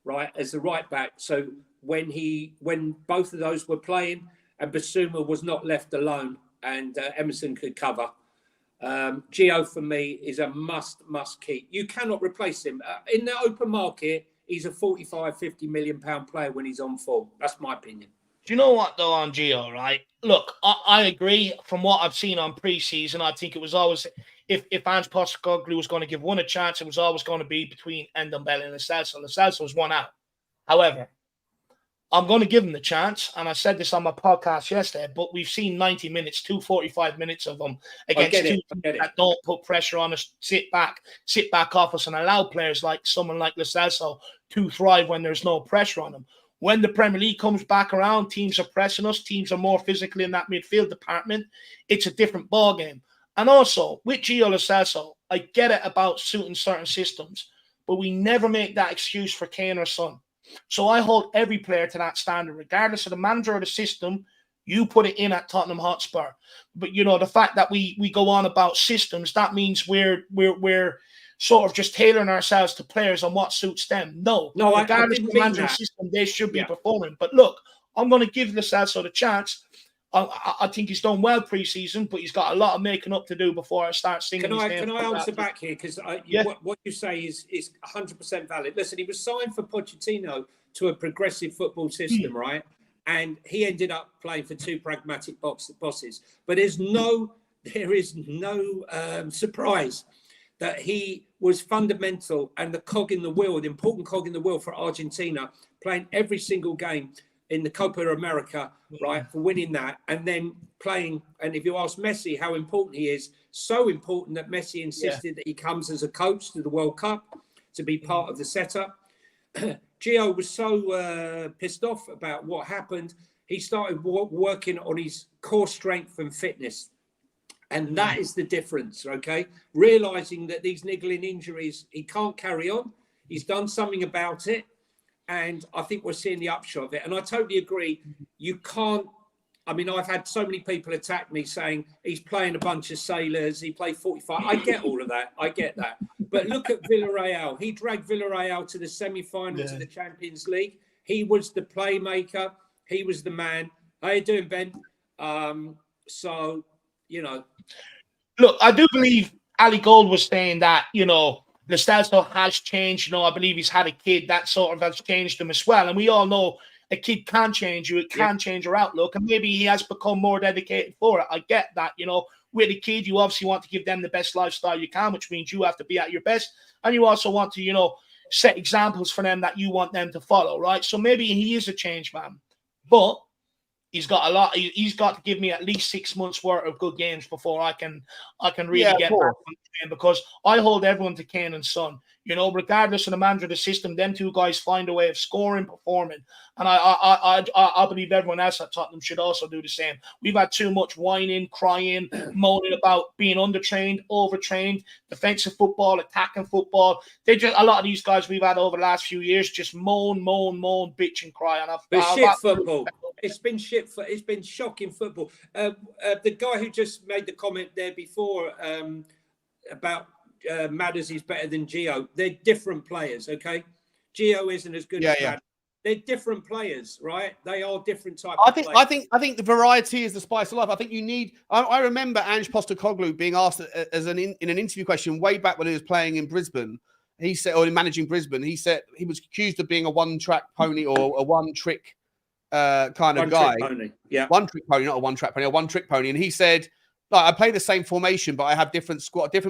right, as the right back. So when both of those were playing and Basuma was not left alone and Emerson could cover, Gio for me is a must keep. You cannot replace him. In the open market, he's a 45, 50 million pound player when he's on form. That's my opinion. Do you know what, though, on Gio, right? Look, I agree. From what I've seen on pre-season, I think it was always, if Ange Postecoglou was going to give one a chance, it was always going to be between Ndombele and Lo Celso. Lo Celso was one out. However, I'm going to give him the chance, and I said this on my podcast yesterday, but we've seen 90 minutes, 45 minutes of them against two teams that don't put pressure on us, sit back off us, and allow players like someone like Lo Celso to thrive when there's no pressure on them. When the Premier League comes back around, teams are pressing us, teams are more physical in that midfield department. It's a different ballgame. And also, with Gio Lo Celso, I get it about suiting certain systems, but we never make that excuse for Kane or Son. So I hold every player to that standard, regardless of the manager or the system. You put it in at Tottenham Hotspur. But, you know, the fact that we go on about systems, that means we're sort of just tailoring ourselves to players on what suits them. No, regardless of the management system, they should be performing. But look, I'm going to give Lo Celso the chance. I think he's done well pre-season, but he's got a lot of making up to do before I start singing. Can I answer back here? Because what you say is 100% valid. Listen, he was signed for Pochettino to a progressive football system, right? And he ended up playing for two pragmatic bosses. But there is no surprise that he was fundamental and the cog in the wheel, the important cog in the wheel for Argentina, playing every single game in the Copa America, right, for winning that, and then playing. And if you ask Messi how important he is, so important that Messi insisted that he comes as a coach to the World Cup to be part of the setup. Gio was so pissed off about what happened, he started working on his core strength and fitness. And that is the difference, okay? Realising that these niggling injuries, he can't carry on. He's done something about it. And I think we're seeing the upshot of it. And I totally agree. You can't, I mean, I've had so many people attack me saying he's playing a bunch of sailors. He played 45. I get all of that. I get that. But look at Villarreal. He dragged Villarreal to the semi-finals of the Champions League. He was the playmaker. He was the man. How you doing, Ben? So, you know. Look, I do believe Ali Gold was saying that, you know, Lo Celso has changed. You know, I believe he's had a kid that sort of has changed him as well. And we all know a kid can change you. It can change your outlook. And maybe he has become more dedicated for it. I get that, you know. With a kid, you obviously want to give them the best lifestyle you can, which means you have to be at your best. And you also want to, you know, set examples for them that you want them to follow, right? So maybe he is a change man. But he's got a lot. He's got to give me at least 6 months worth of good games before I can really get back on Kane, because I hold everyone to Kane and Son. You know, regardless of the manager of the system, them two guys find a way of scoring, performing, and I believe everyone else at Tottenham should also do the same. We've had too much whining, crying, moaning about being undertrained, overtrained, defensive football, attacking football. They just, a lot of these guys we've had over the last few years just moan, bitch and cry. And shit football. It's been shit. It's been shocking football. The guy who just made the comment there before about Madders is better than Gio. They're different players, okay? Gio isn't as good as Madders. They're different players, right? They are different types of players. I think the variety is the spice of life. I think you need. I remember Ange Postecoglou being asked in an interview question way back when he was playing in Brisbane. He said, or in managing Brisbane, he said he was accused of being a one-track pony or a one-trick kind of guy. One-trick pony, not a one-track pony, a one-trick pony. And he said, like, I play the same formation, but I have different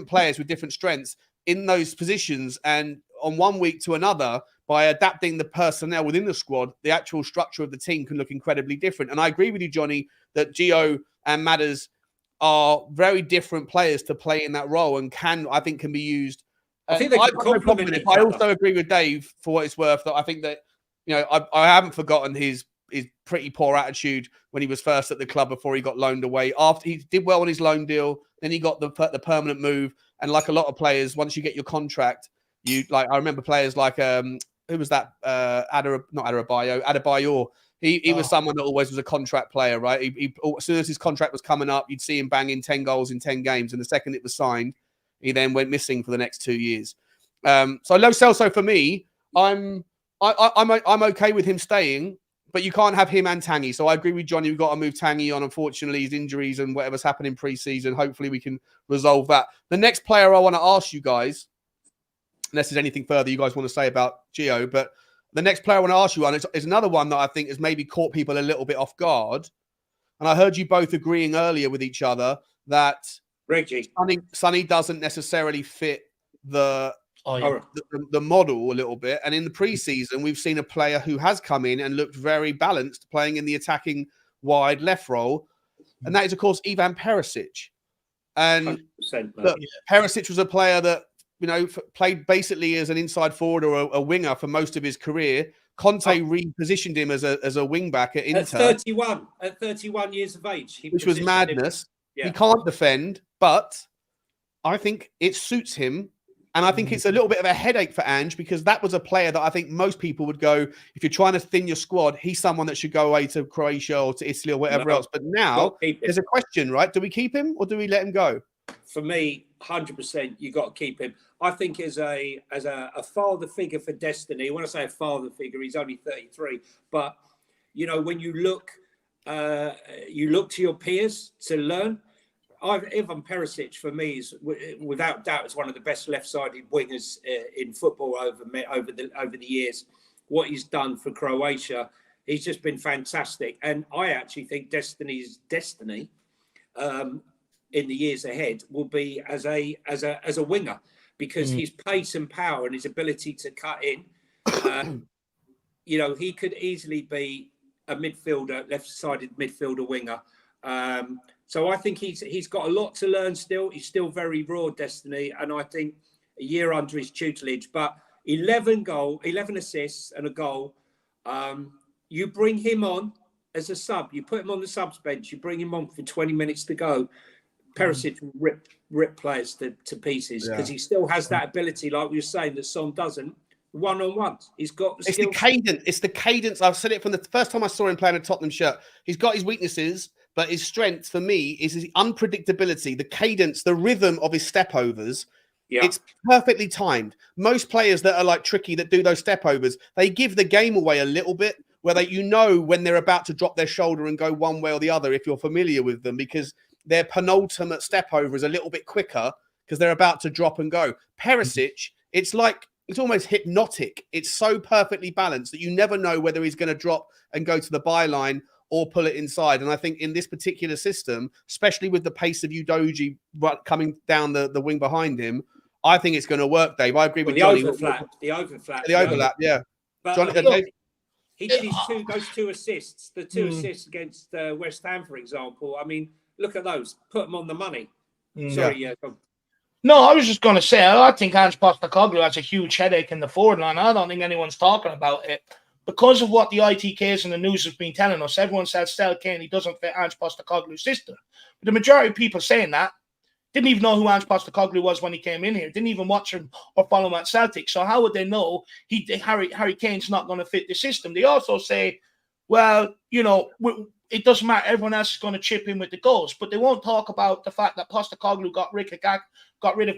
players with different strengths in those positions. And on one week to another, by adapting the personnel within the squad, the actual structure of the team can look incredibly different. And I agree with you, Johnny, that Gio and Madders are very different players to play in that role and can be used. I think they can complement it. I also agree with Dave, for what it's worth, that I think that I haven't forgotten his pretty poor attitude when he was first at the club before he got loaned away. After he did well on his loan deal, then he got the permanent move. And like a lot of players, once you get your contract, I remember players like who was that? Adebayor. He was someone that always was a contract player, right? He as soon as his contract was coming up, you'd see him banging 10 goals in 10 games. And the second it was signed, he then went missing for the next 2 years. So Lo Celso for me, I'm okay with him staying, but you can't have him and Tanguy. So I agree with Johnny. We've got to move Tanguy on. Unfortunately, his injuries and whatever's happening pre-season. Hopefully, we can resolve that. The next player I want to ask you guys, unless there's anything further you guys want to say about Gio, but the next player I want to ask you on is another one that I think has maybe caught people a little bit off guard. And I heard you both agreeing earlier with each other that Sonny doesn't necessarily fit the model a little bit. And in the preseason, we've seen a player who has come in and looked very balanced, playing in the attacking wide left role. And that is, of course, Ivan Perisic. And look, Perisic was a player that, played basically as an inside forward or a winger for most of his career. Conte repositioned him as a wing back at Inter. At 31 years of age. Which was madness. Yeah. He can't defend, but I think it suits him. And I think it's a little bit of a headache for Ange, because that was a player that I think most people would go, if you're trying to thin your squad, he's someone that should go away to Croatia or to Italy or whatever else. But now there's a question, right? Do we keep him or do we let him go? For me, 100%, you got to keep him. I think as a father figure for Destiny, when I say a father figure, he's only 33. But, when you look to your peers to learn. Ivan Perisic, for me, is without doubt is one of the best left-sided wingers in football over the years. What he's done for Croatia, he's just been fantastic. And I actually think Destiny's destiny in the years ahead will be as a winger, because his pace and power and his ability to cut in, he could easily be a midfielder, left-sided midfielder winger. So I think he's got a lot to learn still. He's still very raw, Destiny, and I think a year under his tutelage. But 11 assists and a goal. You bring him on as a sub. You put him on the subs bench. You bring him on for 20 minutes to go. Perisic will rip players to pieces, because he still has that ability, like we were saying, that Son doesn't. One-on-ones. He's got the skills. It's the cadence. I've said it from the first time I saw him playing a Tottenham shirt. He's got his weaknesses, but his strength for me is his unpredictability, the cadence, the rhythm of his step overs. Yeah. It's perfectly timed. Most players that are like tricky, that do those step overs, they give the game away a little bit, where when they're about to drop their shoulder and go one way or the other, if you're familiar with them, because their penultimate step over is a little bit quicker because they're about to drop and go. Perisic, it's almost hypnotic. It's so perfectly balanced that you never know whether he's going to drop and go to the byline or pull it inside. And I think in this particular system, especially with the pace of Udogie coming down the wing behind him, I think it's going to work, Dave. I agree with Johnny. The overlap, yeah. But Johnny, he did those two assists, the two assists against West Ham, for example. I mean, look at those. Put them on the money. Sorry, No, I was just going to say, I think Ange Postecoglou has a huge headache in the forward line. I don't think anyone's talking about it. Because of what the ITKs and the news has been telling us, everyone says sell Kane, he doesn't fit Ange Postecoglou's system. But the majority of people saying that didn't even know who Ange Postecoglou was when he came in here. Didn't even watch him or follow him at Celtic. So how would they know Harry Kane's not going to fit the system? They also say, well, it doesn't matter. Everyone else is going to chip in with the goals. But they won't talk about the fact that Postecoglou got rid of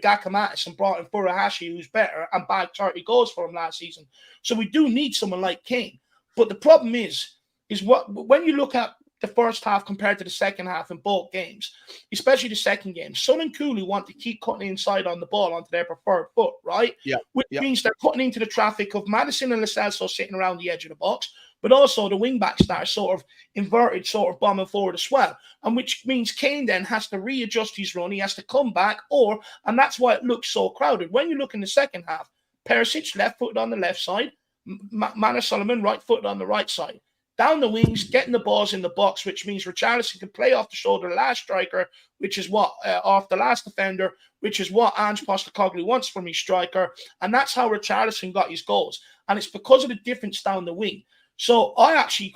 Gakamatis and brought in Furuhashi, who's better, and bagged 30 goals for him last season. So we do need someone like Kane. But the problem is when you look at the first half compared to the second half in both games, especially the second game, Son and Cooley want to keep cutting inside on the ball onto their preferred foot, right? Yeah. Which means they're cutting into the traffic of Maddison and Lo Celso sitting around the edge of the box, but also the wing backs that are sort of inverted, sort of bombing forward as well. And which means Kane then has to readjust his run. He has to come back, and that's why it looks so crowded. When you look in the second half, Perisic left-footed on the left side, Manor Solomon right-footed on the right side. down the wings, getting the balls in the box, which means Richarlison can play off the shoulder of the last striker, which is what off the last defender, which is what Ange Postecoglou wants from his striker, and that's how Richarlison got his goals, and it's because of the difference down the wing. So I actually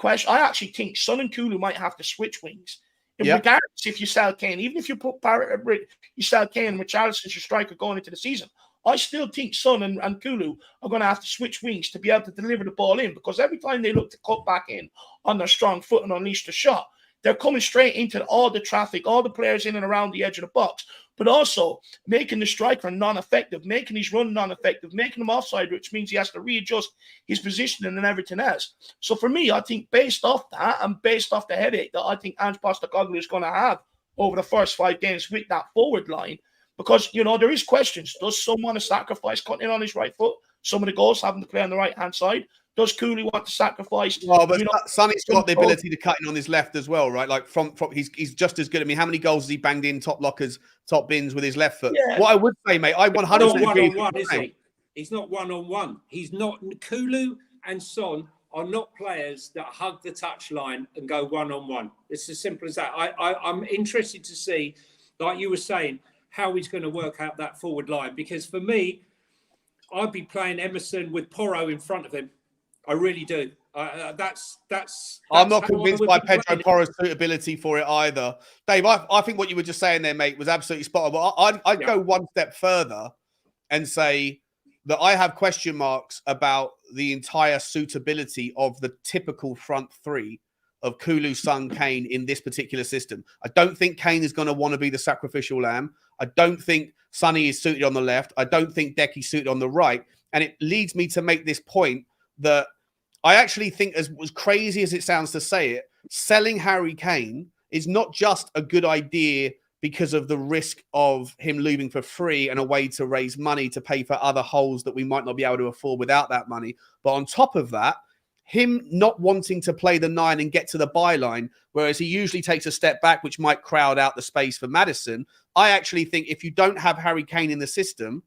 think Son and Kulu might have to switch wings. Regardless if you sell Kane, even if you put you sell Kane and Richarlison's your striker going into the season, I still think Son and Kulu are going to have to switch wings to be able to deliver the ball in, because every time they look to cut back in on their strong foot and unleash the shot, they're coming straight into all the traffic, all the players in and around the edge of the box, but also making the striker non-effective, making his run non-effective, making him offside, which means he has to readjust his positioning and everything else. So for me, I think based off that and based off the headache that I think Ange Postecoglou is going to have over the first 5 games with that forward line, because, there is questions. Does Son want to sacrifice cutting in on his right foot? Some of the goals having to play on the right-hand side. Does Cooley want to sacrifice? Well, but Sonny's got the ability to cut in on his left as well, right? Like from he's just as good. I mean, how many goals has he banged in top lockers, top bins with his left foot? Yeah. What I would say, mate, I 100% agree. One, is he? He's not one-on-one. He's not. Kulu and Son are not players that hug the touchline and go one-on-one. It's as simple as that. I'm interested to see, like you were saying, how he's going to work out that forward line. Because for me, I'd be playing Emerson with Porro in front of him. I really do. That's I'm not convinced by Pedro Porro's suitability for it either. Dave, I think what you were just saying there, mate, was absolutely spot on. But I'd go one step further and say that I have question marks about the entire suitability of the typical front three of Kulu, Son, Kane in this particular system. I don't think Kane is going to want to be the sacrificial lamb. I don't think Sonny is suited on the left. I don't think Decky's suited on the right. And it leads me to make this point that I actually think, as crazy as it sounds to say it, selling Harry Kane is not just a good idea because of the risk of him leaving for free and a way to raise money to pay for other holes that we might not be able to afford without that money. But on top of that, him not wanting to play the 9 and get to the byline, whereas he usually takes a step back, which might crowd out the space for Maddison. I actually think if you don't have Harry Kane in the system,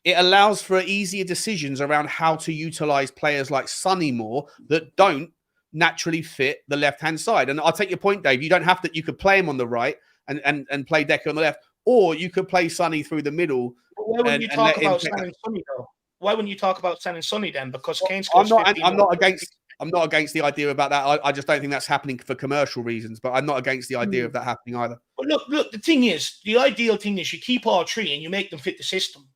it allows for easier decisions around how to utilize players like Sonny more that don't naturally fit the left-hand side. And I'll take your point, Dave. You don't have to. You could play him on the right and play Decker on the left, or you could play Sonny through the middle. Why wouldn't you talk about selling Sonny though? Why wouldn't you talk about selling Sonny then? Because Kane's I'm not against the idea about that. I just don't think that's happening for commercial reasons. But I'm not against the idea of that happening either. But look. The thing is, the ideal thing is you keep all three and you make them fit the system.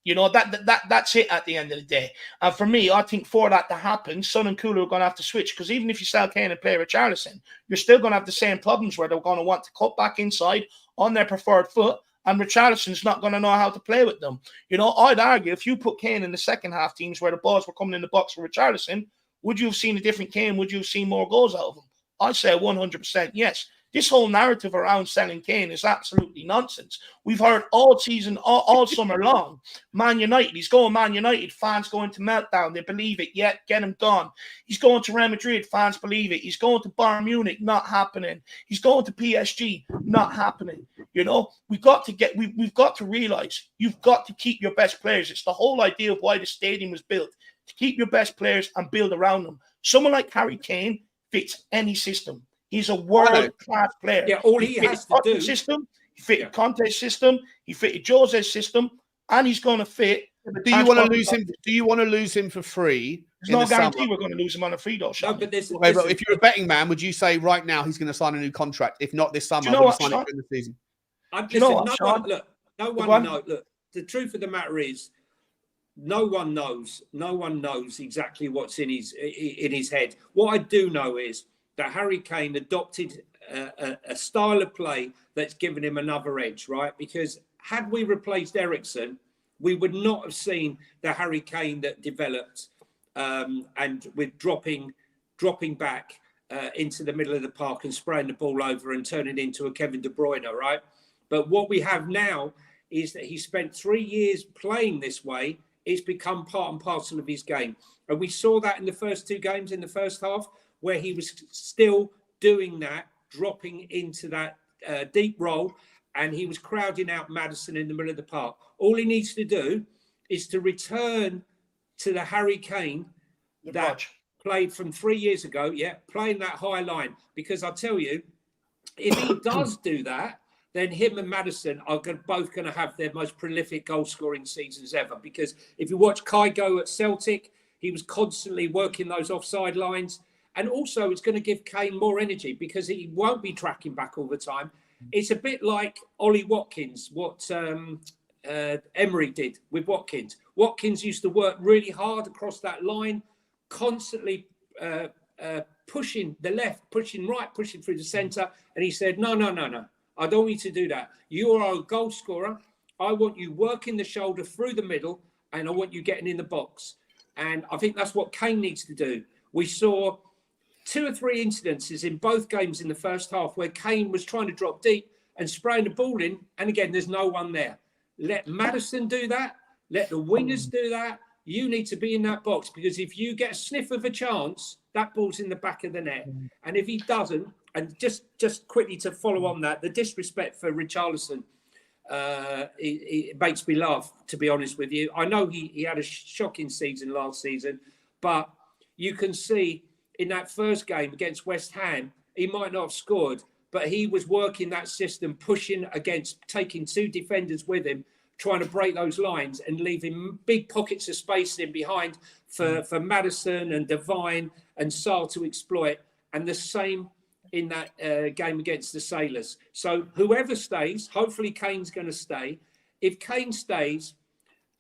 That's it at the end of the day. And for me, I think for that to happen, Son and Kulu are going to have to switch, because even if you sell Kane and play Richarlison, you're still going to have the same problems where they're going to want to cut back inside on their preferred foot, and Richarlison's not going to know how to play with them. I'd argue if you put Kane in the second half teams where the balls were coming in the box for Richarlison, would you have seen a different Kane? Would you have seen more goals out of him? I'd say 100% yes. This whole narrative around selling Kane is absolutely nonsense. We've heard all season, all summer long, Man United, he's going Man United, fans going to meltdown, they believe it, yet get him gone. He's going to Real Madrid, fans believe it. He's going to Bayern Munich, not happening. He's going to PSG, not happening. We've got to realize you've got to keep your best players. It's the whole idea of why the stadium was built, to keep your best players and build around them. Someone like Harry Kane fits any system. He's a world-class player. Yeah, all he has to do. System, he fitted Conte's system. He fitted Jose's system, and he's going to fit. But do you want to lose him? Do you want to lose him for free? There's no guarantee we're going to lose him on a free though. No, but but if you're a betting man, would you say right now he's going to sign a new contract? If not this summer, will he sign it during the season? No one knows. Look, the truth of the matter is, no one knows. No one knows exactly what's in his head. What I do know is that Harry Kane adopted a style of play that's given him another edge, right? Because had we replaced Eriksen, we would not have seen the Harry Kane that developed, and with dropping back into the middle of the park and spraying the ball over and turning into a Kevin De Bruyne, right? But what we have now is that he spent 3 years playing this way. It's become part and parcel of his game. And we saw that in the first 2 games in the first half, where he was still doing that, dropping into that deep role, and he was crowding out Maddison in the middle of the park. All he needs to do is to return to the Harry Kane that played from 3 years ago, playing that high line. Because I tell you, if he does do that, then him and Maddison are both going to have their most prolific goal-scoring seasons ever. Because if you watch Kai go at Celtic, he was constantly working those offside lines. And also, it's going to give Kane more energy because he won't be tracking back all the time. It's a bit like Ollie Watkins, what Emery did with Watkins. Watkins used to work really hard across that line, constantly pushing the left, pushing right, pushing through the centre. And he said, no. I don't want you to do that. You are a goal scorer. I want you working the shoulder through the middle, and I want you getting in the box. And I think that's what Kane needs to do. We saw 2 or 3 incidences in both games in the first half where Kane was trying to drop deep and spraying the ball in. And again, there's no one there. Let Maddison do that. Let the wingers do that. You need to be in that box, because if you get a sniff of a chance, that ball's in the back of the net. And if he doesn't, and just quickly to follow on that, the disrespect for Richarlison, it makes me laugh, to be honest with you. I know he had a shocking season last season, but you can see in that first game against West Ham, he might not have scored, but he was working that system, pushing against, taking 2 defenders with him, trying to break those lines and leaving big pockets of space in behind for Maddison and Devine and Sarr to exploit. And the same in that game against the Sailors. So whoever stays, hopefully Kane's going to stay. If Kane stays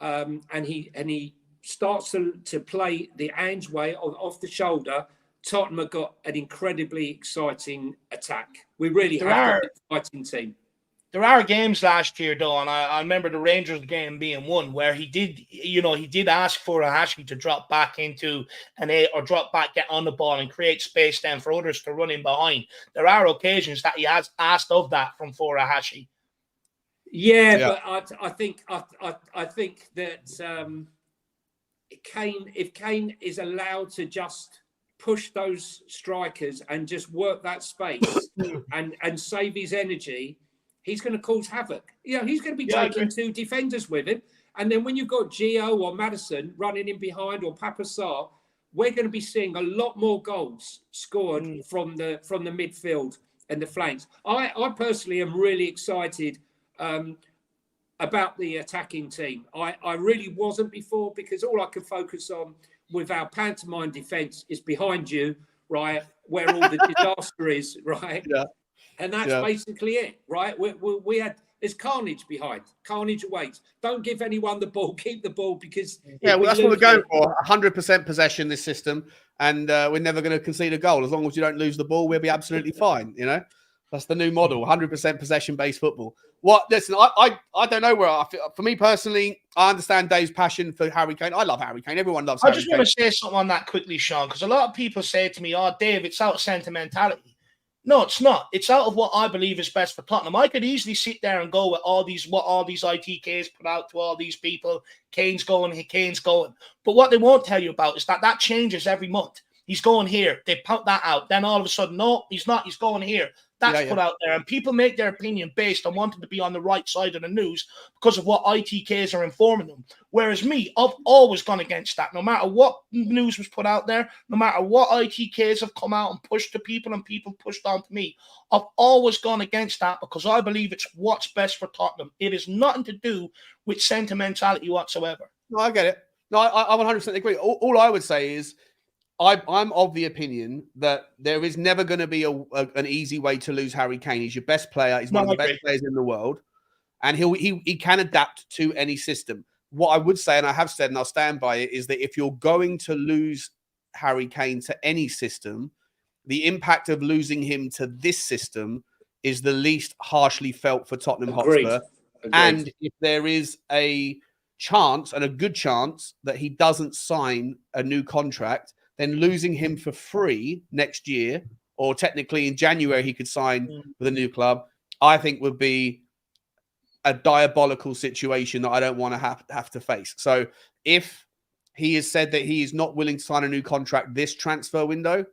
and he starts to play the Ange way off the shoulder, Tottenham have got an incredibly exciting attack. We really have got an exciting team. There are games last year, though, and I remember the Rangers game being one where he did ask for Furuhashi to drop back into an 8 or drop back, get on the ball and create space then for others to run in behind. There are occasions that he has asked of that from Furuhashi. Yeah, but I think that if Kane is allowed to just push those strikers and just work that space and save his energy, he's going to cause havoc. He's going to be taking 2 defenders with him. And then when you've got Gio or Maddison running in behind, or Papa Sarr, we're going to be seeing a lot more goals scored from the midfield and the flanks. I personally am really excited about the attacking team. I really wasn't before, because all I could focus on with our pantomime defence is behind you, right, where all the disaster is, right? Yeah. And that's basically it, right? We had, there's carnage behind, carnage awaits. Don't give anyone the ball, keep the ball, because... Yeah, well, that's what we're going for, 100% possession, this system, and we're never going to concede a goal. As long as you don't lose the ball, we'll be absolutely fine, you know? That's the new model, 100% possession-based football. Listen, I don't know where I feel. For me personally, I understand Dave's passion for Harry Kane. I love Harry Kane. Everyone loves Harry Kane. I just want to say something on that quickly, Sean, because a lot of people say to me, oh, Dave, it's out of sentimentality. No, it's not. It's out of what I believe is best for Tottenham. I could easily sit there and go with what all these ITKs put out to all these people. Kane's going. But what they won't tell you about is that changes every month. He's going here. They put that out. Then all of a sudden, no, he's not. He's going here. That's put out there. And people make their opinion based on wanting to be on the right side of the news because of what ITKs are informing them. Whereas me, I've always gone against that. No matter what news was put out there, no matter what ITKs have come out and pushed to people and people pushed on to me, I've always gone against that because I believe it's what's best for Tottenham. It is nothing to do with sentimentality whatsoever. No, I get it. No, I 100% agree. All I would say is, I'm of the opinion that there is never going to be an easy way to lose Harry Kane. He's your best player. He's one of the best players in the world. And he can adapt to any system. What I would say, and I have said, and I'll stand by it, is that if you're going to lose Harry Kane to any system, the impact of losing him to this system is the least harshly felt for Tottenham Hotspur. And if there is a chance, and a good chance, that he doesn't sign a new contract, then losing him for free next year, or technically in January he could sign with a new club, I think would be a diabolical situation that I don't want to have to face. So if he has said that he is not willing to sign a new contract this transfer window,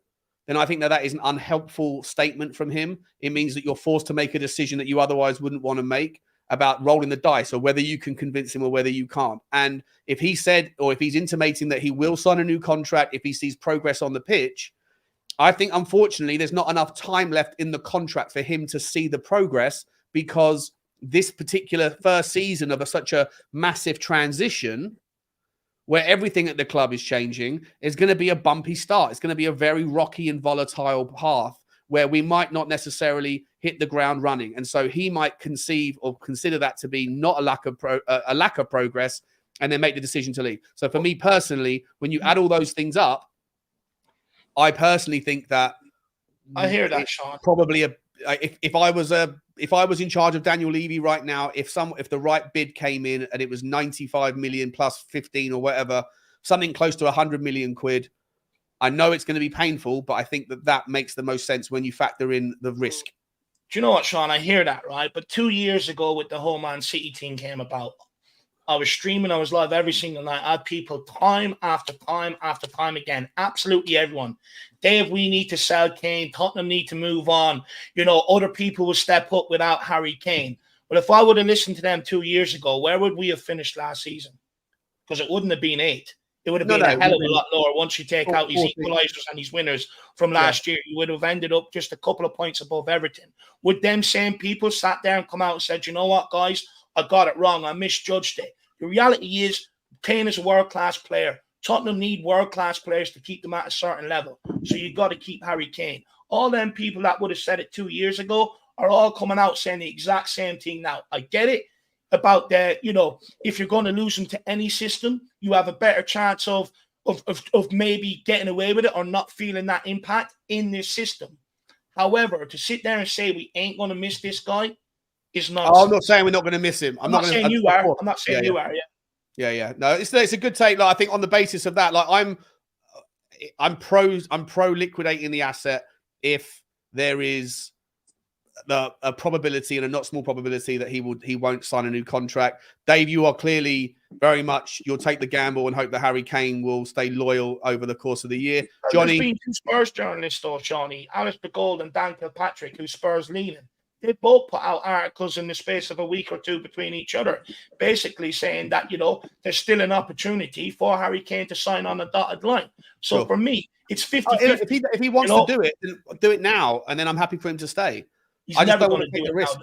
then I think that is an unhelpful statement from him. It means that you're forced to make a decision that you otherwise wouldn't want to make. about rolling the dice or whether you can convince him or whether you can't. And if he said, or if he's intimating that he will sign a new contract if he sees progress on the pitch, I think, unfortunately, there's not enough time left in the contract for him to see the progress, because this particular first season of such a massive transition where everything at the club is changing is going to be a bumpy start. It's going to be a very rocky and volatile path where we might not necessarily hit the ground running. And so he might conceive or consider that to be not a lack of progress, and then make the decision to leave. So for me personally, when you add all those things up, I personally think that I hear that, Sean. Probably if I was in charge of Daniel Levy right now, if the right bid came in and it was 95 million plus 15 or whatever, something close to 100 million quid, I know it's going to be painful, but I think that makes the most sense when you factor in the risk. Do you know what, Sean? I hear that, right? But 2 years ago, with the whole Man City thing came about, I was streaming, I was live every single night. I had people time after time after time again, absolutely everyone. Dave, we need to sell Kane. Tottenham need to move on. You know, other people will step up without Harry Kane. But if I would have listened to them 2 years ago, where would we have finished last season? Because it wouldn't have been 8. It would have been a hell of a lot lower once you take out his equalisers and his winners from last year. You would have ended up just a couple of points above Everton. Would them same people sat there and come out and said, you know what, guys, I got it wrong. I misjudged it. The reality is Kane is a world-class player. Tottenham need world-class players to keep them at a certain level. So you got to keep Harry Kane. All them people that would have said it 2 years ago are all coming out saying the exact same thing now. I get it about that, you know, if you're going to lose them to any system, you have a better chance of maybe getting away with it or not feeling that impact in this system. However, to sit there and say we ain't going to miss this guy is not. Oh, I'm not saying we're not going to miss him. I'm not saying you are. I'm not saying you are. Yeah. No, it's a good take. Like, I think on the basis of that, like I'm pro liquidating the asset if there is a probability, and a not small probability, that he won't sign a new contract. Dave, you are clearly very much, you'll take the gamble and hope that Harry Kane will stay loyal over the course of the year. Johnny, there's been 2 Spurs journalists, though, Shawnee, Alice Begold and Dan Kilpatrick, who Spurs leaning. They both put out articles in the space of a week or two between each other, basically saying that, you know, there's still an opportunity for Harry Kane to sign on a dotted line. So for me, it's 50-50. If he wants to do it, then do it now, and then I'm happy for him to stay. He's never going to take the risk.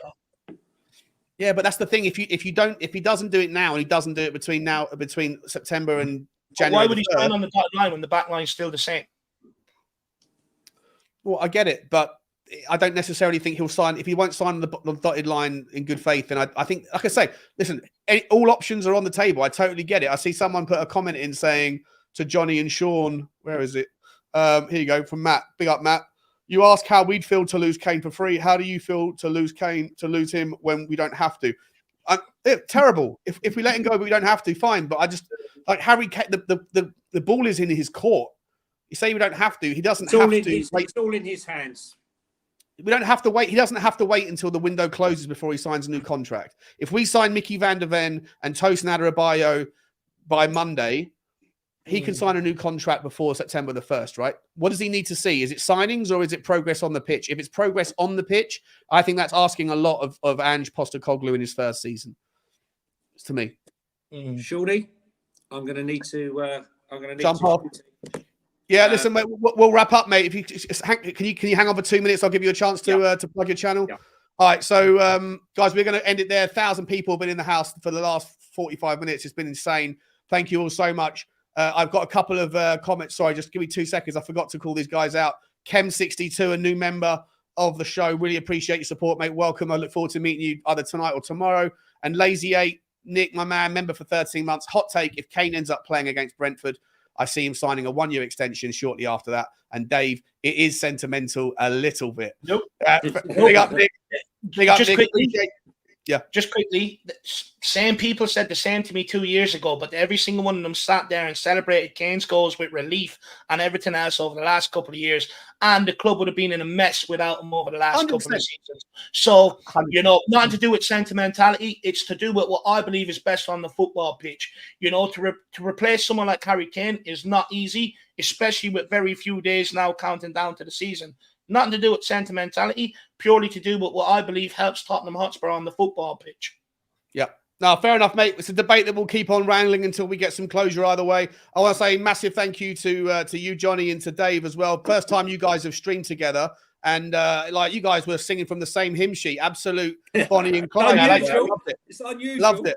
Yeah, but that's the thing. If he doesn't do it now, and he doesn't do it between September and January, why would he sign on the dotted line when the back line's still the same? Well, I get it, but I don't necessarily think he'll sign. If he won't sign the dotted line in good faith, then I think, like I say, listen, all options are on the table. I totally get it. I see someone put a comment in saying to Johnny and Sean, where is it? Here you go, from Matt. Big up, Matt. You ask how we'd feel to lose Kane for free. How do you feel to lose him when we don't have to? Terrible. If we let him go, but we don't have to, fine. But I just, like, Harry Kane, the ball is in his court. You say we don't have to. He doesn't have to. It's all in his hands. We don't have to wait. He doesn't have to wait until the window closes before he signs a new contract. If we sign Mickey van der Ven and Tosin Adarabioyo by Monday, he can sign a new contract before September the 1st, right? What does he need to see? Is it signings or is it progress on the pitch? If it's progress on the pitch, I think that's asking a lot of Ange Postecoglou in his first season. It's to me. Shorty, I'm going to need to jump off. Yeah, listen, mate, we'll wrap up, mate. If you can you hang on for 2 minutes? I'll give you a chance to plug your channel. Yeah. All right, so guys, we're going to end it there. 1,000 people have been in the house for the last 45 minutes. It's been insane. Thank you all so much. I've got a couple of comments. Sorry, just give me 2 seconds. I forgot to call these guys out. Kem62, a new member of the show. Really appreciate your support, mate. Welcome. I look forward to meeting you either tonight or tomorrow. And Lazy8, Nick, my man, member for 13 months. Hot take: if Kane ends up playing against Brentford, I see him signing a 1-year extension shortly after that. And Dave, it is sentimental a little bit. Nope. Big up, Nick. Big up, Nick. Yeah. Just quickly, same people said the same to me 2 years ago, but every single one of them sat there and celebrated Kane's goals with relief and everything else over the last couple of years. And the club would have been in a mess without him over the last 100%. couple of seasons. So, you know, nothing to do with sentimentality. It's to do with what I believe is best on the football pitch. You know, to replace someone like Harry Kane is not easy, especially with very few days now counting down to the season. Nothing to do with sentimentality, purely to do with what I believe helps Tottenham Hotspur on the football pitch. Yeah. No, fair enough, mate. It's a debate that we'll keep on wrangling until we get some closure either way. I want to say massive thank you to you, Johnny, and to Dave as well. First time you guys have streamed together. And like you guys were singing from the same hymn sheet. Absolute Bonnie and Clyde. It's unusual. I loved it. It's unusual. Loved it.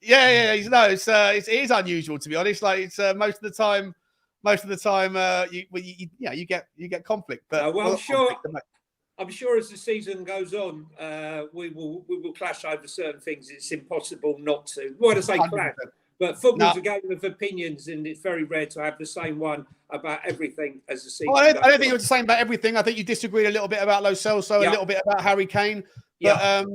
Yeah. No, it is unusual, to be honest. Like it's most of the time, you get conflict. But I'm sure as the season goes on, we will clash over certain things. It's impossible not to. Why do I say clash? But football's a game of opinions, and it's very rare to have the same one about everything as the season. I don't think it was the same about everything. I think you disagreed a little bit about Lo Celso, a little bit about Harry Kane. But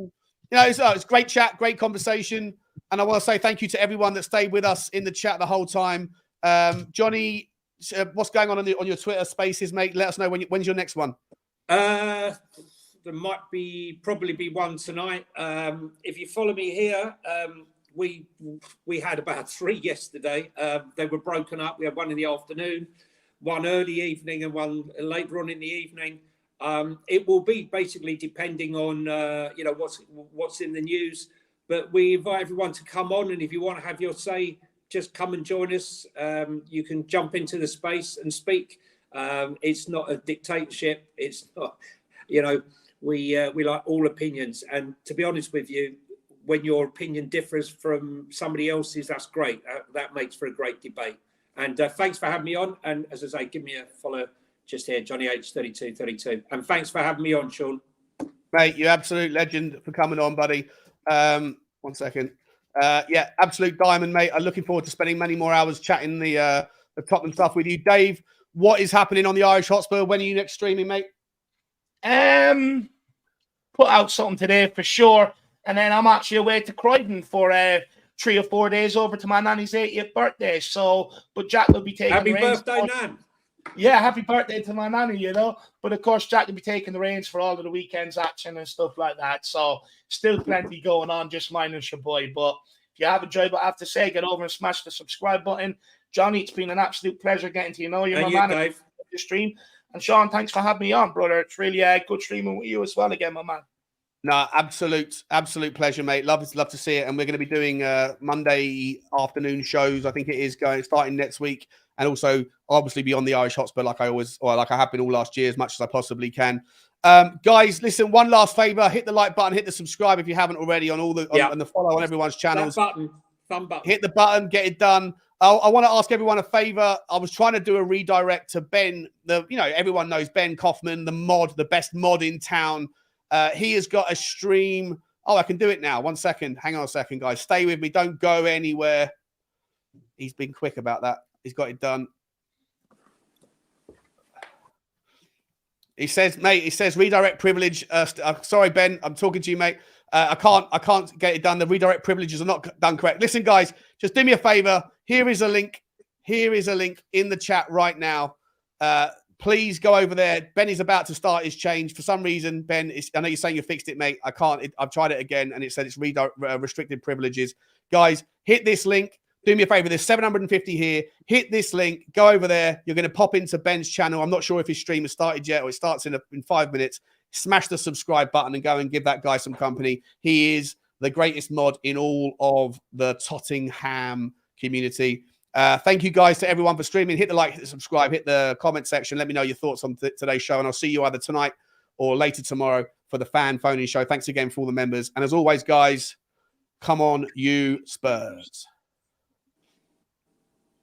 it's great chat, great conversation, and I want to say thank you to everyone that stayed with us in the chat the whole time. Johnny, what's going on your Twitter Spaces, mate? Let us know when's your next one. There might probably be one tonight. If you follow me here, we had about 3 yesterday. They were broken up. We had one in the afternoon, one early evening, and one later on in the evening. It will be basically depending on what's in the news. But we invite everyone to come on, and if you want to have your say, just come and join us. You can jump into the space and speak. It's not a dictatorship. It's not, we like all opinions. And to be honest with you, when your opinion differs from somebody else's, that's great. That makes for a great debate. And thanks for having me on. And as I say, give me a follow just here, Johnny H3232. And thanks for having me on, Sean. Mate, you absolute legend for coming on, buddy. 1 second. Absolute diamond, mate. I'm looking forward to spending many more hours chatting the Tottenham stuff with you. Dave, what is happening on the Irish Hotspur? When are you next streaming, mate? Put out something today for sure. And then I'm actually away to Croydon for 3 or 4 days over to my nanny's 80th birthday. But Jack will be taking happy the reins. Happy birthday, Nan. Yeah, happy birthday to my nanny, But of course, Jack will be taking the reins for all of the weekend's action and stuff like that. So still plenty going on, just minus your boy. But if you have enjoyed what I have to say, get over and smash the subscribe button. Johnny, it's been an absolute pleasure getting to know you, my man. Dave. The stream. And Sean, thanks for having me on, brother. It's really good streaming with you as well again, my man. No, absolute pleasure, mate. Love to see it. And we're going to be doing Monday afternoon shows. I think it is starting next week, and also obviously be on the Irish Hotspur like I have been all last year as much as I possibly can. Guys, listen, one last favor: hit the like button, hit the subscribe if you haven't already on all on the follow on everyone's channels. Thumb button. Hit the button, get it done. I want to ask everyone a favor. I was trying to do a redirect to Ben. Everyone knows Ben Kaufman, the best mod in town. He has got a stream. Oh, I can do it now. 1 second. Hang on a second, guys. Stay with me. Don't go anywhere. He's been quick about that. He's got it done. He says, mate, redirect privilege. Sorry, Ben. I'm talking to you, mate. I can't get it done. The redirect privileges are not done correct. Listen, guys, just do me a favor. Here is a link. In the chat right now. Please go over there. Ben is about to start his change. For some reason, Ben, I know you're saying you fixed it, mate. I can't. I've tried it again, and it said it's restricted privileges. Guys, hit this link. Do me a favor. There's 750 here. Hit this link. Go over there. You're going to pop into Ben's channel. I'm not sure if his stream has started yet, or it starts in 5 minutes. Smash the subscribe button and go and give that guy some company. He is the greatest mod in all of the Tottenham community. Thank you guys to everyone for streaming. Hit the like, hit the subscribe, hit the comment section. Let me know your thoughts on today's show, and I'll see you either tonight or later tomorrow for the fan phone-in show. Thanks again for all the members. And as always, guys, come on, you Spurs.